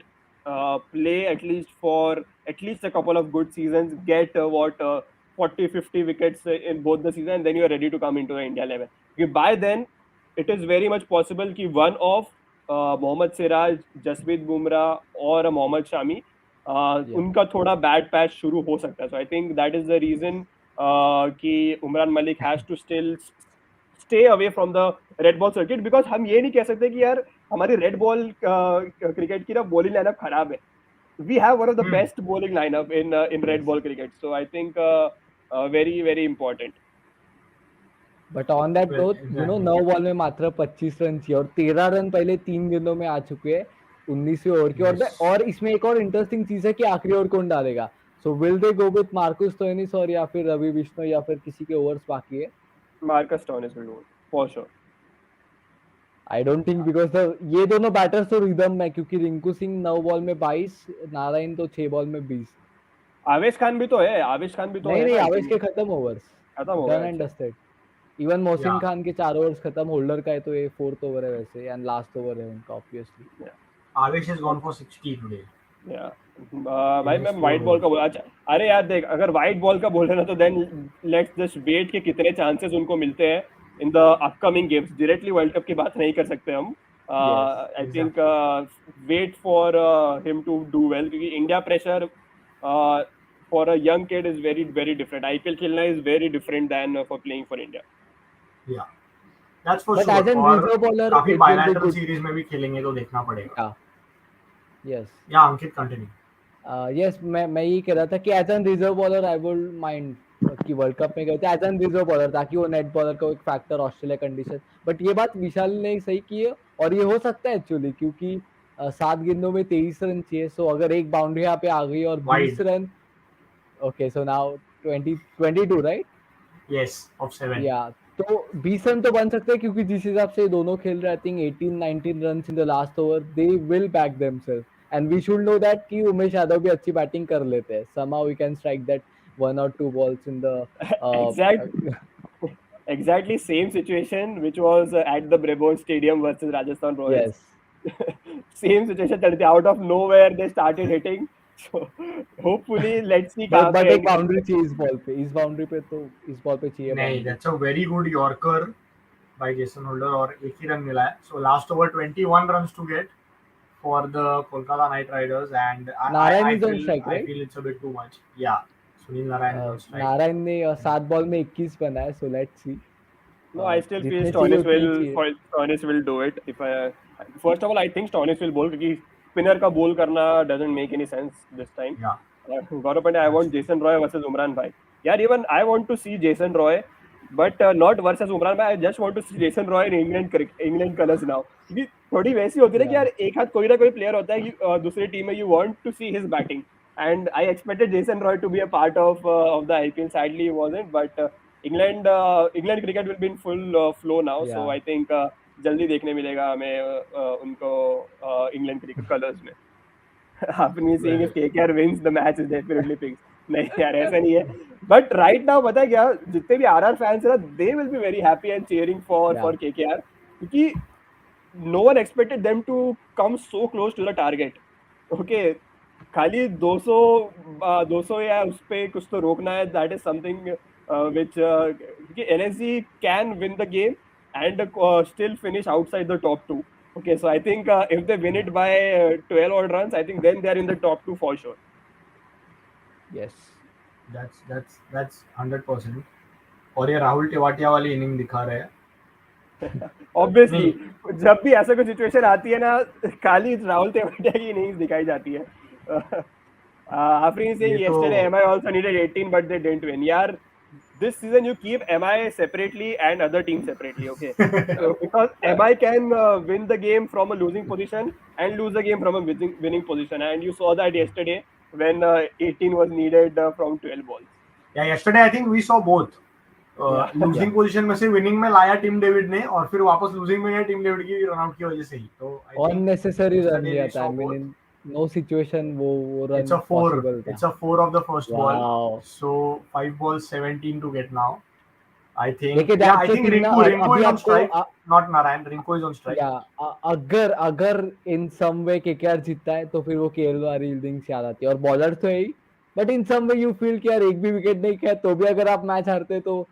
play at least a couple of good seasons, get 40-50 wickets in both the season, and then you are ready to come into the India level. Because by then, it is very much possible कि one of Mohammad Siraj, Jasprit Bumrah और Mohammad Shami, उनका थोड़ा bad patch शुरू हो सकता है. So I think that is the reason कि Umran Malik has to still stay away from the red ball circuit, because हम ये नहीं कह सकते कि यार हमारी रेड बॉल क्रिकेट की ना बॉलिंग लाइनअप खराब है. We have one of the best bowling lineup in red ball cricket, so I think very very important. But on that Well, note, you know, 9 ball में मात्र 25 run चाहिए और 13 run पहले 3 गेंदों में आ चुके हैं 19वें ओवर के. और इसमें एक और इंटरेस्टिंग चीज है कि आखिरी ओवर कौन डालेगा. So will they go with Marcus Stoinis और या फिर रवि बिश्नोई या फिर किसी के ओवर्स बाकी है. Marcus Stoinis will do it for sure. I don't think, because ये दोनों बैटर्स तो रिदम में, क्योंकि रिंकू सिंह 9 बॉल में 22, नारायण तो 6 बॉल में 20. आवेश खान भी तो है, आवेश खान भी तो नहीं है नहीं, ना, आवेश के खत्म ओवर्स, खत्म हो डन गया. And dusted. Even Mohsin Yeah. Khan के 4 ओवर्स खत्म, होल्डर का है तो ये 4th ओवर है वैसे, एंड लास्ट ओवर है उनका obviously. Avish has gone for 60 today. Yeah. भाई मैं व्हाइट बॉल का बोला. अच्छा, अरे यार देख, अगर व्हाइट बॉल का बोल रहे ना तो देन लेट्स जस्ट वेट कि कितने चांसेस उनको मिलते हैं in the upcoming games. Directly world cup की बात नहीं कर सकते हम. I think wait for him to do well, क्योंकि India pressure for a young kid is very very different. IPL खेलना is very different than for playing for India. Yeah. That's for But sure. as an और reserve bowler, काफी it will be bilateral good. Series में भी खेलेंगे तो देखना पड़ेगा. Yeah. Yes. Yeah, Ankit continue. Yes, मैं ये कह रहा था कि as an reserve bowler I would mind कि वर्ल्ड कप में गए थे एज एन रिजर्व बॉलर, ताकि वो नेट बॉलर का एक फैक्टर ऑस्ट्रेलिया कंडीशन. बट ये बात विशाल ने सही की है और ये हो सकता है एक्चुअली, क्योंकि 7 गेंदों में 23 रन चाहिए. सो अगर एक बाउंड्री यहाँ पे आ गई और 20 run, okay, so now 22 right. Yes, of 7. या तो 20 रन तो बन सकते हैं, क्योंकि जिस हिसाब से दोनों खेल रहे, I think 18-19 run in the last over, they will back themselves. And we should know that कि उमेश यादव भी अच्छी बैटिंग कर लेते हैं. somehow we can strike that 1 or 2 balls in the Exactly same situation which was at the Brabourne Stadium versus Rajasthan Royals. yes. Same situation चलते, out of nowhere they started hitting. So hopefully let's see कहाँ but पे एक boundary चाहिए इस ball पे, इस boundary पे तो इस बॉल पे चाहिए नहीं, boundary. that's a very good Yorker by Jason Holder और एक ही रन मिला है. So last over 21 runs to get. for the Kolkata Knight Riders, and Narayan is on strike, I right? feel it's a bit too much. Yeah, Sunil Narayan is on strike. Narayan ने 7 ball में 21 बनाया, so let's see. No, I still feel जितने चाहिए उतने ही चाहिए. Stoinis will do it. First of all, I think Stoinis will bowl because spinner का bowl करना doesn't make any sense this time. Yeah. Gaurav Pandya, I want Jason Roy versus Umran Bhai. Yeah, even I want to see Jason Roy, but not versus Umran Bhai. I just want to see Jason Roy in England colors now. क्योंकि थोड़ी वैसी होती है ना कि यार एक हाथ कोई ना कोई प्लेयर होता है कि दूसरी टीम में you want to see his batting. And I expected Jason Roy to be a part of the IPL. Sadly, he wasn't. But England cricket will be in full flow now. Yeah. So I think जल्दी देखने मिलेगा हमें उनको England cricket colors में. After me seeing if KKR wins, the match is definitely fixed. नहीं यार ऐसा नहीं है. But right now पता है क्या, जितने भी RR fans हैं ना, they will be very happy and cheering for KKR क्योंकि no one expected them to come so close to the target. Okay, खाली 200 या उस पे कुछ तो रोकना है. That is something which LSG can win the game and still finish outside the top 2. Okay, so I think if they win it by 12 odd runs, I think then they are in the top 2 for sure. Yes. That's 100%. और ये राहुल टेवाटिया वाली inning दिखा रहे हैं. Obviously, जब भी ऐसा कोई सिचुएशन आती है ना, खाली राहुल तेवाटिया की इनिंग्स दिखाई जाती है. Afrin saying yesterday MI also needed 18 but they didn't win. यार, this season you keep MI separately and other teams separately, okay? Because MI can win the game from a losing position and lose the game from a winning position, and you saw that yesterday when 18 was needed from 12 balls. Yeah, yesterday I think we saw both. Losing position में से winning में लाया team David ने और फिर वापस losing में गया टीम डेविड की रन आउट की वजह से ही. तो unnecessary रन लिया था. I mean in no situation वो run possible था. It's a 4 of the first ball. Wow. So 5 balls 17 to get now. I think Rinku is on strike. Not Narayan. Rinku is on strike. Yeah, अगर in some way KKR जीतता है तो फिर वो KL वाली innings याद आती है. और बॉलर तो है ही, but in some way you feel कि यार एक भी विकेट नहीं खाया तो भी अगर आप मैच हारते तो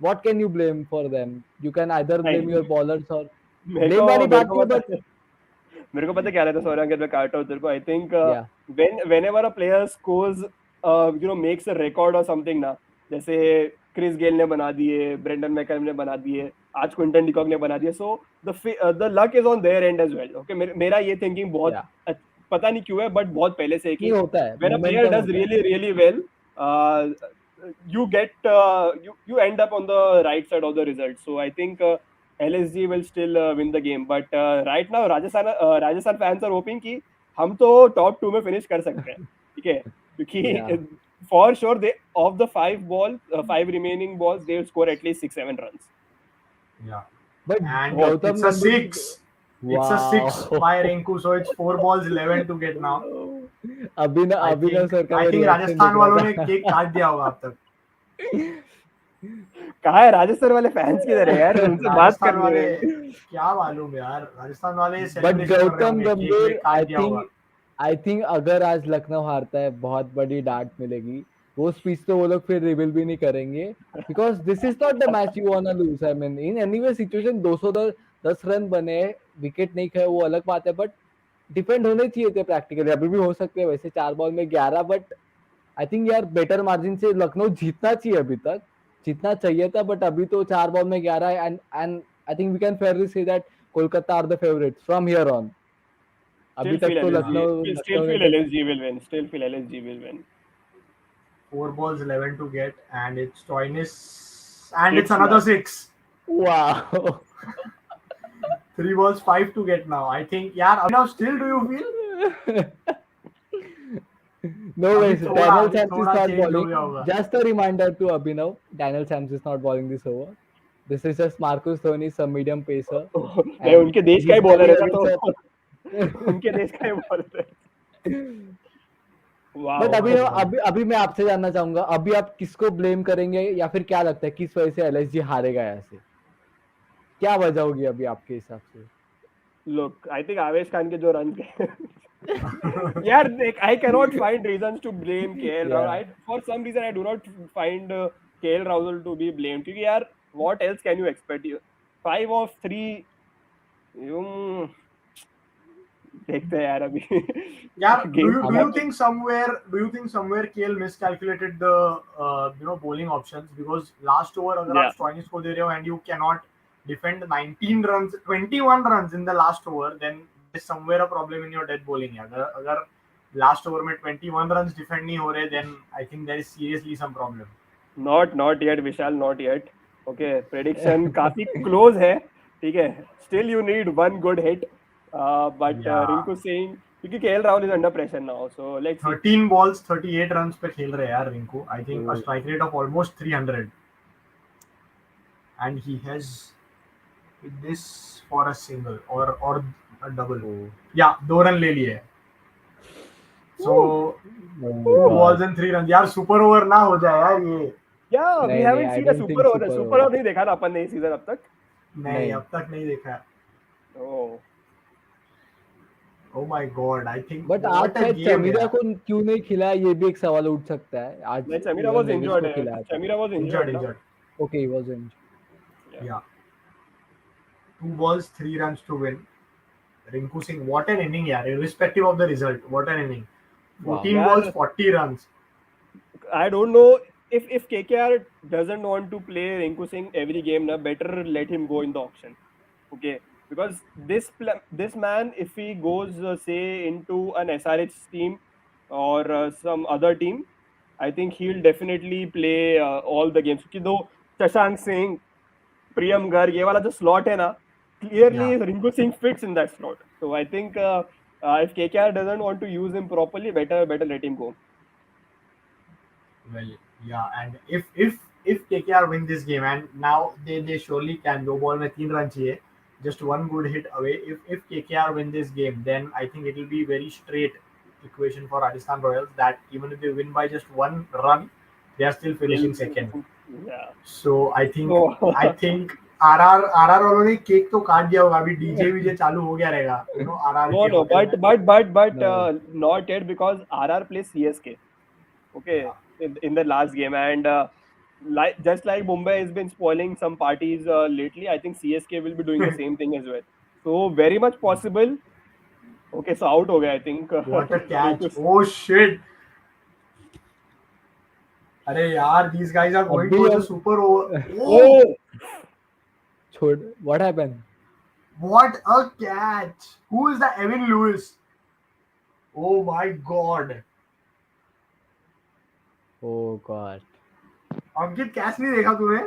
what can you blame for them? You can either blame your bowlers or blame वाली बात नहीं. But मेरे को पता क्या रहता है, सॉरी अगर मैं काटा हूं तेरे को. I think whenever a player scores makes a record or something ना, जैसे क्रिस गेल ने बना दिए, ब्रेंडन मैकलम ने बना दिए, आज क्विंटन डिकॉक ने बना दिए, so the luck is on their end as well. Okay, मेरा ये थिंकिंग बहुत पता नहीं क्यों है, बट बहुत पहले से कि होता है. when a player does really well, you end up on the right side of the result. So I think LSG will still win the game, but right now Rajasthan fans are hoping कि हम तो top 2 में finish कर सकते हैं. ठीक है, क्योंकि for sure they of the 5 remaining balls they will score at least 6-7 runs. Yeah, but it's a 6. Wow. It's a 6 by Rinku, so it's 4 balls 11 to get now. अभी ना सर का I think राजस्थान वालों ने cake काट दिया होगा अब तक. कहाँ है राजस्थान वाले फैंस किधर है यार, उनसे बात कर वाले क्या मालूम यार, राजस्थान वाले बट गौतम गंभीर आई थिंक अगर आज लखनऊ हारता है बहुत बड़ी डांट मिलेगी. वो स्पीच तो वो लोग फिर रिवील भी नहीं करेंगे because this is not the match you want to lose. I mean in anyway situation 210 run बने, विकेट नहीं खाए वो अलग बात है, बट डिफेंड होने चाहिए थे प्रैक्टिकली. अभी भी हो सकते हैं वैसे 4 बॉल में 11, बट आई थिंक यार बेटर मार्जिन से लखनऊ जीतना चाहिए, अभी तक जीतना चाहिए था, बट अभी तो 4 बॉल में 11 है. And I think we can fairly say that Kolkata are the favourites from here on. अभी तक तो Lucknow still feel LSG will win. 4 balls 11 to get, and it's Stoinis, and it's another 6. Wow. 3 balls 5 to get now. I think, now still do you feel? No ways. Daniel Sams is not bowling. Just a reminder to Abhinav, Daniel Sams is not bowling this over. This is just Marcus Dhoni, some medium pacer. नहीं, उनके देश का ही bowler है तो उनके देश का ही bowler है. बट अभी मैं आपसे जानना चाहूंगा, अभी आप किसको ब्लेम करेंगे या फिर क्या लगता है किस वजह से एलएसजी हारेगा? ऐसे क्या वजह होगी अभी आपके हिसाब से? Look, I think आवेश खान के जो रन यार I cannot find reasons to blame KL Rahul. For some reason I do not find KL Rahul to be blamed, क्योंकि यार what else can you expect? 5 of 3 देखते हैं यार अभी Yeah, do game you do you think somewhere KL miscalculated the bowling options, because last over अगर आप या Stoinis को दे रहे हो and you cannot defend 19 runs 21 runs in the last over, then there's somewhere a problem in your death bowling. अगर last over में 21 runs defend नहीं हो रहे, then I think there is seriously some problem. Not yet Vishal, not yet. Okay, prediction काफी close है, ठीक है. Still you need one good hit, but Yeah. Rinku Singh, क्योंकि KL Rahul is under pressure now, so let's see. 13 balls 38 runs पे खेल रहे हैं यार Rinku. I think a Oh. strike rate of almost 300, and he has hit this for a single or a double. Oh. Yeah, 2 run ले लिए. So Oh 2 God. balls and 3 runs. यार super over ना हो जाए यार ये. या वी नहीं, haven't I seen a don't think super over. super super over. Over नहीं देखा ना अपन ने इस सीजन अब तक. नहीं नहीं. अब तक नहीं देखा. ओह, Oh my God, I think but आज what a शायद game चमीरा यार. को क्यों नहीं खिलाया, ये भी एक सवाल उठ सकता है. आज नहीं, Chameera even was Lewis injured को है. खिलाया था. Chameera was Injured, injured. injured. Okay, he was injured. Yeah. 2 balls 3 runs to win. Rinku Singh, what an inning यार. Irrespective of the result, what an inning. 14 यार, balls 40 runs. I don't know if KKR doesn't want to play Rinku Singh every game, na, better let him go in the auction. Okay, because this man, if he goes say into an SRH team or some other team, I think he'll definitely play all the games. क्योंकि दो शशांक सिंह, प्रियम गर्ग, ये वाला जो slot है ना, clearly Yeah. Rinku Singh fits in that slot. So I think if KKR doesn't want to use him properly, better let him go. Well, yeah, and if KKR win this game, and now they surely can. दो ball में 3 run चाहिए, just one good hit away. If KKR win this game, then I think it will be very straight equation for Rajasthan Royals, that even if they win by just 1 run, they are still finishing second. Yeah. So I think Oh. I think RR वालों ने cake तो काट दिया होगा. अभी DJ वीजे चालू हो गया रहेगा. RR No, के no, hotel में. but No. not yet, because RR plays CSK. Okay, in the last game, and just like Mumbai has been spoiling some parties lately, I think CSK will be doing the same thing as well. So very much possible. Okay, so out हो गया, I think. What a catch! Oh shit! अरे यार, these guys are going अभी towards the हम- super over. Oh, छोड़. What happened? What a catch! Who is the Evan Lewis? Oh my God! Oh God. Ankit, catch नहीं देखा तूने?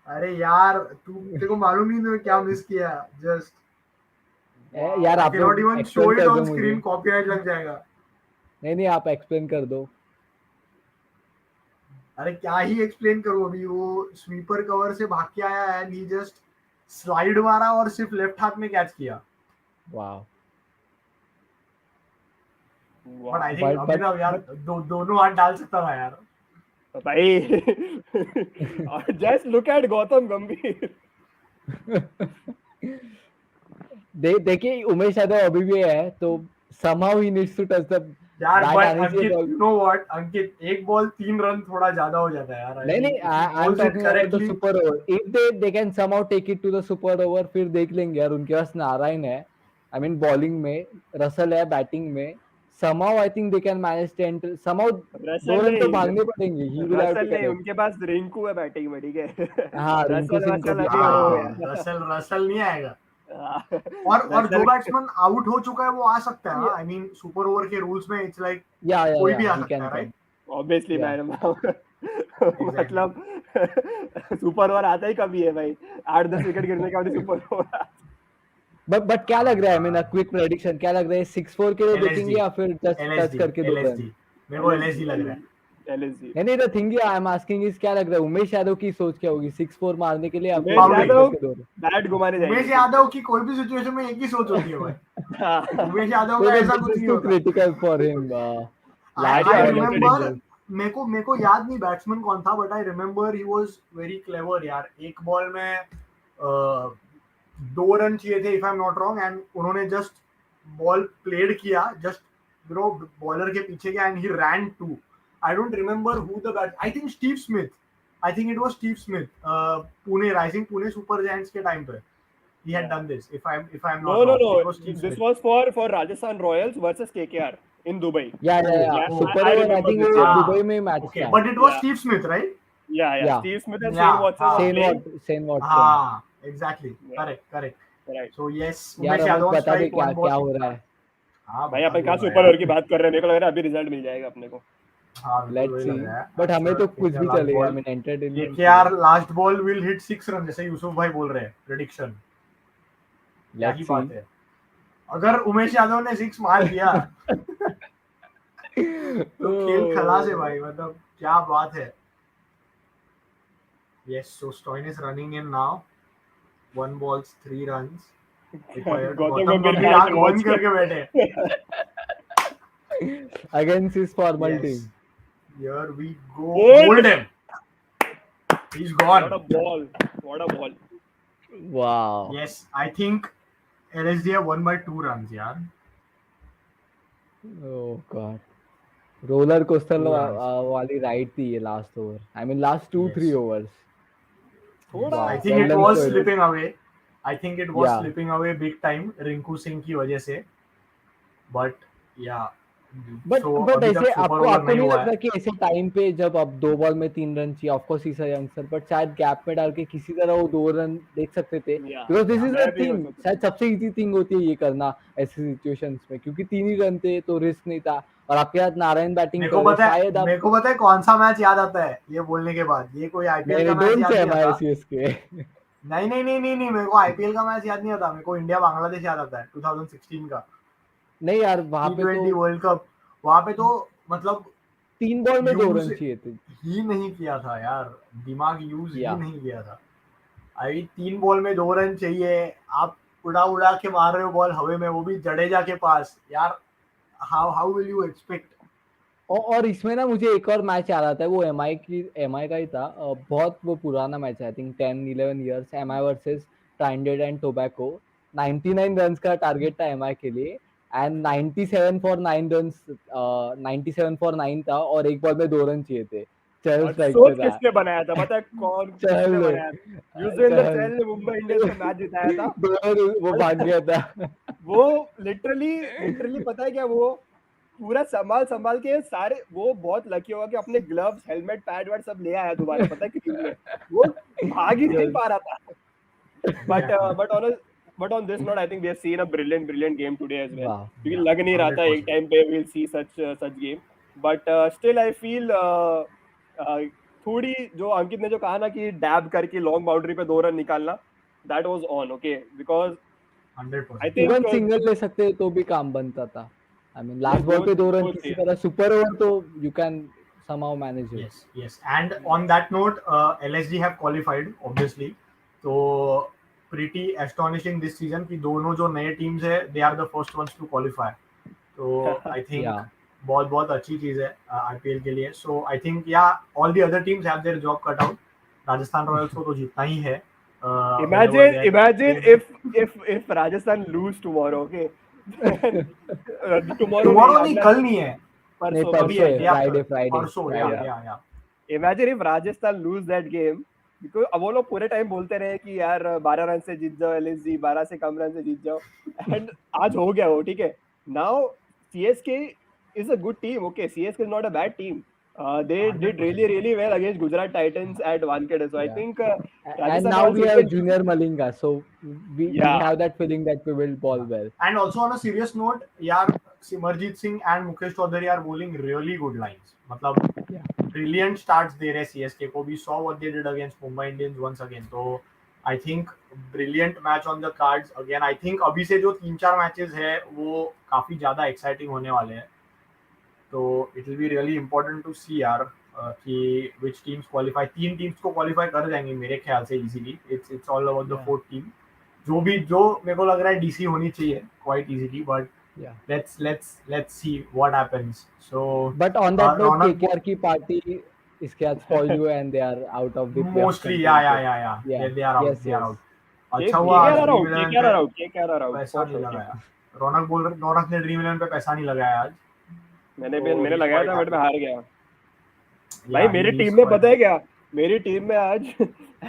अरे यार, तेरे को मालूम नहीं तूने क्या मिस किया? Just यार I आप cannot लोग even show explain it कर on दो मुझे. screen. Copyright लग जाएगा. नहीं, आप एक्सप्लेन कर दो. अरे क्या ही एक्सप्लेन करूं अभी. वो स्वीपर कवर से भाग के आया एंड ही जस्ट स्लाइड मारा और सिर्फ लेफ्ट हाथ में कैच किया. Wow. But I think But- अभी यार दोनों हाथ डाल सकता था यार. भाई. Just look at गौतम गंभीर. देखिए उमेश यादव अभी भी है, तो somehow he needs to touch the यार bat बट आनी चाहिए अंकित, ball. You know what Ankit, 1 ball 3 run थोड़ा ज्यादा हो जाता है यार. I नहीं, mean, if he I'm bowls it talking about the correctly- super over. If they can somehow take it to the super over, फिर देख लेंगे यार. उनके पास नारायण है, I mean bowling में, रसल है बैटिंग में. Somehow I think they can manage 10 to somehow 2 run तो भागने पड़ेंगे. He will have Russell to नहीं, get it. उनके पास रिंकू है बैटिंग में, ठीक है. हाँ, रिंकू सिंह को भी- अभी हो हाँ, गया. रसल नहीं आएगा. और रसल- जो बैट्समैन आउट हो चुका है वो आ सकता है. आई मीन सुपर ओवर के रूल्स में इट्स लाइक Yeah, कोई भी आ he सकता can है, come. Right? Obviously Yeah. Madam. मतलब सुपर ओवर आता ही कभी है भाई. 8-10 विकेट गिरने के बाद सुपर ओवर. But क्या लग रहा है, I mean a quick prediction, क्या लग रहा है? 6-4 के लिए LSG. देखेंगे या फिर टच करके 2 रन? LSG मेरे को LSG लग रहा है. LSG. नहीं, the thing I am asking is क्या लग रहा है? उमेश यादव की सोच क्या होगी? 6-4 मारने के लिए या फिर उमेश टच यादव करके 2 रन? बैट घुमाने उमेश जाएंगे. यादव की कोई भी सिचुएशन में एक ही सोच होती है भाई. उमेश यादव का ऐसा कुछ नहीं होता. Critical for him. I Yeah, remember, मेरे को याद नहीं बैट्समैन कौन था, but I remember he was very clever यार. एक बॉल में 2 रन चाहिए थे if I am not wrong, and उन्होंने जस्ट बॉल प्लेड किया, जस्ट बॉलर के पीछे गया and he ran two. I don't remember who the bat. I think Steve Smith. I think it was Steve Smith. Pune rising Pune super giants के time पे. he had Yeah. done this. If I'm No, not no, wrong, no. it was Steve This Smith. was for Rajasthan Royals versus KKR in Dubai. Yeah. Yeah, Oh, Super I over, I remember think this. वो Yeah, Dubai में match okay, था. but it was yeah, Steve Smith, right? yeah. Yeah. Steve Smith and Shane Yeah, Watson were playing. Shane Watson. हाँ, exactly, Yeah, correct. right. So yes, यार Umesh Raman Yadav on बता दे strike, क्या one ball क्या six हो रहा runs. है. हाँ, भाई बता अपन कहाँ दूंगा सुपर ओवर यार. की बात कर रहे हैं, मेरे को लग रहा है अभी रिजल्ट मिल जाएगा अपने को. हाँ, बिल्कुल लेट्स वही सी. लग रहा है. बट As हमें per तो कुछ KKR भी last चलेगा. आई ball, mean entertainment. KKR last ball will hit 6 run, जैसे यूसुफ भाई बोल रहे हैं. Prediction. क्या ही लेट्स बात सी. है. अगर उमेश यादव ने 6 मार दिया तो खेल खलास है भाई. मतलब क्या बात है. Yes, so Stoin is running in now. 1 balls, 3 runs. Required. Gautam Gautam गंभीर गंभीर हाथ आंख watch बंद करके बैठे. Against his formal team. Yes. Here we go. Bold. Hold him. He's What a gone. ball! What a ball! Wow. Yes, I think LSG have won by 2 runs, यार. ओह God. Roller coaster 2 runs. वाली ride थी ये last over. I mean last 2-3 Yes. Overs. थोड़ा I Wow. think Well it done, was Stoin. slipping away. I think it was Yeah. slipping away big time Rinku Singh की वजह से. But yeah. But So but अभी तक ऐसे super आपको over आपको नहीं नहीं हुआ लगता है. कि ऐसे टाइम पे जब अब 2 बॉल में 3 रन चाहिए, of course is a youngster, but शायद गैप में डाल के किसी तरह वो 2 रन देख सकते थे. Yeah. बिकॉज दिस इज मैं अ भी थिंग. सोच शायद सबसे इजी थिंग होती है ये करना ऐसी सिचुएशंस में, क्योंकि 3 ही रन थे तो रिस्क नहीं था. और आपके साथ नारायण बैटिंग कर रहे, शायद आप. मेरे को पता है कौन सा मैच याद आता है ये बोलने के बाद. ये कोई आईपीएल का मैच डोंट याद से नहीं आता. सीएसके. नहीं, मेरे को आईपीएल का मैच याद नहीं आता. मेरे को इंडिया बांग्लादेश याद आता है 2016 का नहीं यार, वहां पे T20 तो वर्ल्ड कप. वहां पे तो मतलब 3 बॉल में 2 यूज रन चाहिए थे. ही नहीं किया था यार. दिमाग यूज ही या नहीं किया था. अभी 3 बॉल में 2 रन चाहिए. आप उड़ा के मार रहे हो बॉल हवा में, वो भी जडेजा के पास. यार हाउ विल यू एक्सपेक्ट. और इसमें ना मुझे एक और मैच याद आता है. वो एमआई का ही था. बहुत वो पुराना मैच है, I think 10-11 years. MI versus Trident and tobacco. 99 runs का टारगेट था एमआई के लिए एंड 97 फॉर 9 रन्स. 97 फॉर 9 था और एक बॉल में 2 रन चाहिए थे. चहल और स्ट्राइक सोच पे था. किसने बनाया था, पता है कौन किसने चहल ने. बनाया था? युजवेंद्र चहल. चहल ने मुंबई इंडियंस का मैच जिताया था. वो भाग गया था. वो लिटरली पता है क्या, वो पूरा संभाल के सारे, वो बहुत लकी होगा कि अपने ग्लव्स, हेलमेट, पैड वैड सब ले आया दोबारा. पता है क्यों में वो भाग ही नहीं पा रहा था. But on this note, I think we have seen a brilliant game today as well. Wow. क्योंकि लग नहीं रहा था 100%. एक टाइम पे we'll see such game. But still I feel थोड़ी जो अंकित ने जो कहा ना कि डैब करके लॉन्ग बाउंड्री पे 2 रन निकालना, that was on, okay, because 100%. I think even single ले सकते तो भी काम बनता था. आई मीन लास्ट बॉल पे 2 रन both किसी थे. तरह सुपर ओवर तो you can somehow manage it. Yes. And on that note, LSG have qualified obviously. So pretty astonishing this season कि दोनों जो नए टीम्स है, they are the first ones to qualify. तो I think Yeah. बहुत अच्छी चीज है आईपीएल के लिए. So I think all the other teams have their job cut out. Rajasthan Royals को तो जीतना ही है. Imagine if Rajasthan lose tomorrow, okay? Tomorrow नहीं, कल नहीं है. नहीं, परसों अभी है, परसों day है. after. Friday. परसों, yeah. Imagine if Rajasthan lose that game, because अब वो लोग पूरे टाइम बोलते रहे कि यार 12 रन से जीत जाओ LSG, 12 से कम रन से जीत जाओ, एंड आज हो गया वो, ठीक है. Now CSK is a good team, okay? CSK is not a bad team. They did really well against Gujarat Titans at Wankhede. So I think And Rajasthan now Royals we have even- Junior Malinga, so we have that feeling that we will ball well. And also on a serious note, यार Simarjeet Singh and Mukesh Chaudhary are bowling really good lines. मतलब brilliant starts दे रहे CSK को. We saw what they did against Mumbai Indians once again. So I think brilliant match on the cards again. I think अभी से जो 3-4 matches है वो काफी ज्यादा एक्साइटिंग होने वाले हैं. तो it will be really important to see यार कि which teams qualify. 3 टीम्स को क्वालिफाई कर जाएंगे मेरे ख्याल से easily. It's all about the 4th team. जो मेरे को लग रहा है डीसी होनी चाहिए quite easily, but let's see what happens. So But on that note, Ronak, KKR की पार्टी इसके बाद spoil you and they are out of the playoff mostly contention. yeah. They are out. They are out. अच्छा KKR हुआ are out. KKR are out. पैसा नहीं लगाया. रौनक ने dream 11 पे पैसा नहीं लगाया आज. मैंने लगाया था बट मैं हार गया. Yeah, भाई मेरी he's टीम में quite पता है क्या, मेरी टीम में आज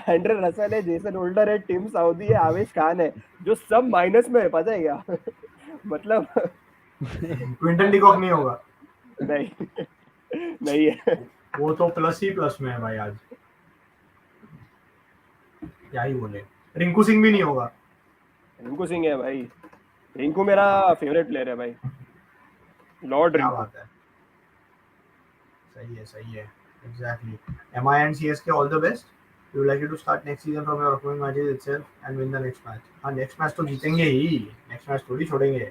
एंड्रे रसल है, जेसन होल्डर है, टिम साउदी है, आवेश खान है, जो सब माइनस में है, पता है क्या? मतलब क्विंटन डिकॉक नहीं होगा, नहीं नहीं है। वो तो प्लस ही प्लस में है भाई आज, क्या ही बोले। रिंकू सिंह भी नहीं होगा। रिंकू सिंह है भाई, रिंकू मेरा फेवरेट प्लेयर है भाई, लॉर्ड क्या रिंकू। बात है, सही है exactly. MI and CSK all the best. We would like you to start next season from your upcoming matches itself and win the next match. हाँ नेक्स्ट मैच तो जीतेंगे ही, नेक्स्ट मैच थोड़ी छोड़ेंगे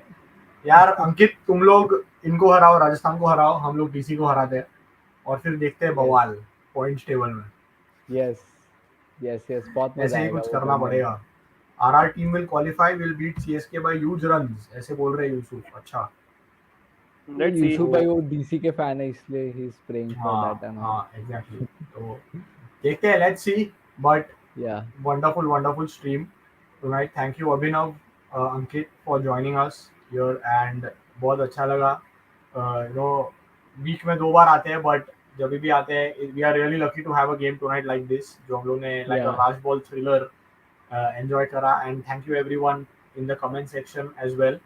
यार। अंकित तुम लोग इनको हराओ, राजस्थान को हराओ, हम लोग DC को हराते हैं और फिर देखते हैं बवाल पॉइंट्स टेबल में। यस यस, बहुत मजा ऐसे ही आएगा कुछ वो करना खेलने में। पड़ेगा। RR team will qualify, will beat CSK by huge runs, ऐसे बोल रहे हैं यूसुफ। अच्छा लेट्स सी। यूसुफ भाई वो डीसी के फैन है, इसलिए he is praying for that and all. हाँ एग्जैक्टली। तो देखते हैं, लेट्स सी। बट या wonderful stream tonight. Thank you Abhinav, Ankit for joining us here and बहुत अच्छा लगा। वीक में 2 बार आते हैं बट जब भी आते हैं we are really lucky to have a game tonight like this, जो हम लोग ने लाइक अ Yeah. राज बॉल थ्रिलर एंजॉय करा। And thank you everyone in the comment section as well.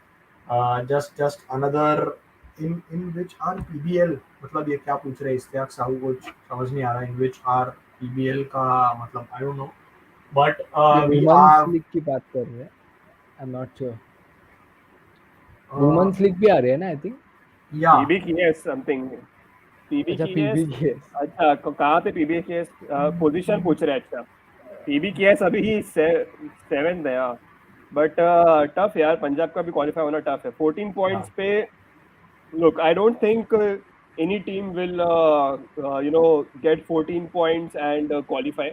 Just another in which are PBL, मतलब ये क्या पूछ रहे हैं इश्तियाक साहू, कुछ समझ नहीं आ रहा। इन विच आर PBL का मतलब आई डोंट नो बट ये वी वुमेन्स आर लीग की बात कर रहे हैं, I am not sure. Women's league भी आ रही है ना आई थिंक। या पीबीकेएस समथिंग, अच्छा पीबीकेएस। पीबीकेएस। अच्छा कहाँ पे पीबीकेएस पोजीशन पूछ रहे हैं? अच्छा पीबीकेएस अभी 7th है, बट टफ यार, पंजाब का भी क्वालिफाई होना टफ है। 14 पॉइंट्स पे। Look I don't think any team will get 14 points and qualify.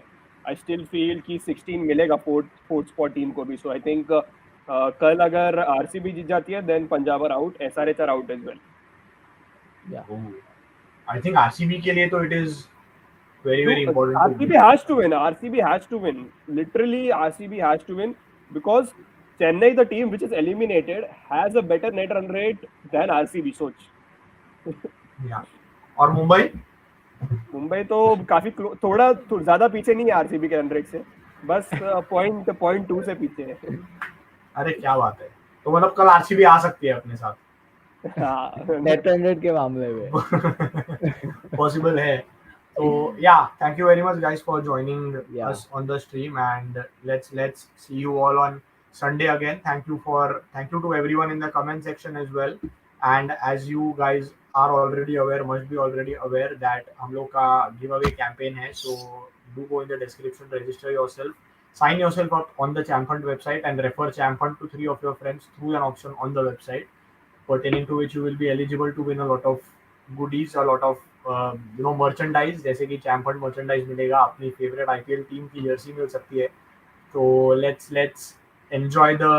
I still feel कि 16 मिलेगा फोर्थ स्पॉट टीम को भी। सो आई थिंक कल अगर आरसीबी जीत जाती है then Punjab are out, SRH are out as well. या आई थिंक RCB के लिए तो it is very important to RCB has to win. RCB has to win. Literally, RCB has to win because Chennai, the team which is eliminated, has a better net run rate than RCB. सोच। या और मुंबई तो काफी थोड़ा ज्यादा पीछे नहीं है आरसीबी के रन रेट से, बस पॉइंट 2 से पीछे है। अरे क्या बात है, तो मतलब कल RCB आ सकती है अपने साथ। हाँ नेट रन रेट के मामले में पॉसिबल है। So yeah, thank you very much guys for joining Yeah. us on the stream, and let's see you all on Sunday again. Thank you to everyone in the comment section as well. And as you guys are already aware, must be already aware that हम लोग का giveaway campaign है, so do go in the description, register yourself, sign yourself up on the ChampHunt website, and refer ChampHunt to 3 of your friends through an option on the website, pertaining to which you will be eligible to win a lot of goodies, a lot of merchandise, जैसे कि ChampHunt merchandise मिलेगा, अपनी favourite IPL team की Jersey मिल सकती है। तो let's enjoy the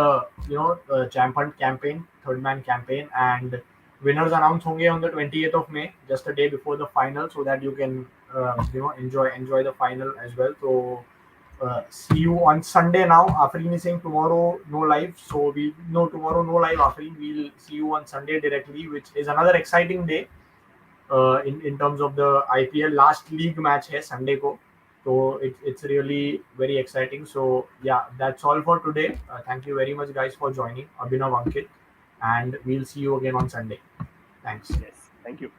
ChampHunt campaign, third man campaign, and winners announce होंगे on the 28th of May, just a day before the final, so that you can enjoy the final as well. So see you on Sunday now. Afreen is saying tomorrow no live, so tomorrow no live Afreen. We'll see you on Sunday directly, which is another exciting day in terms of the IPL. Last league match है Sunday को, so it's really very exciting. So yeah, that's all for today. Thank you very much guys for joining, Abhinav, Ankit, and we'll see you again on Sunday. Thanks. yes, thank you.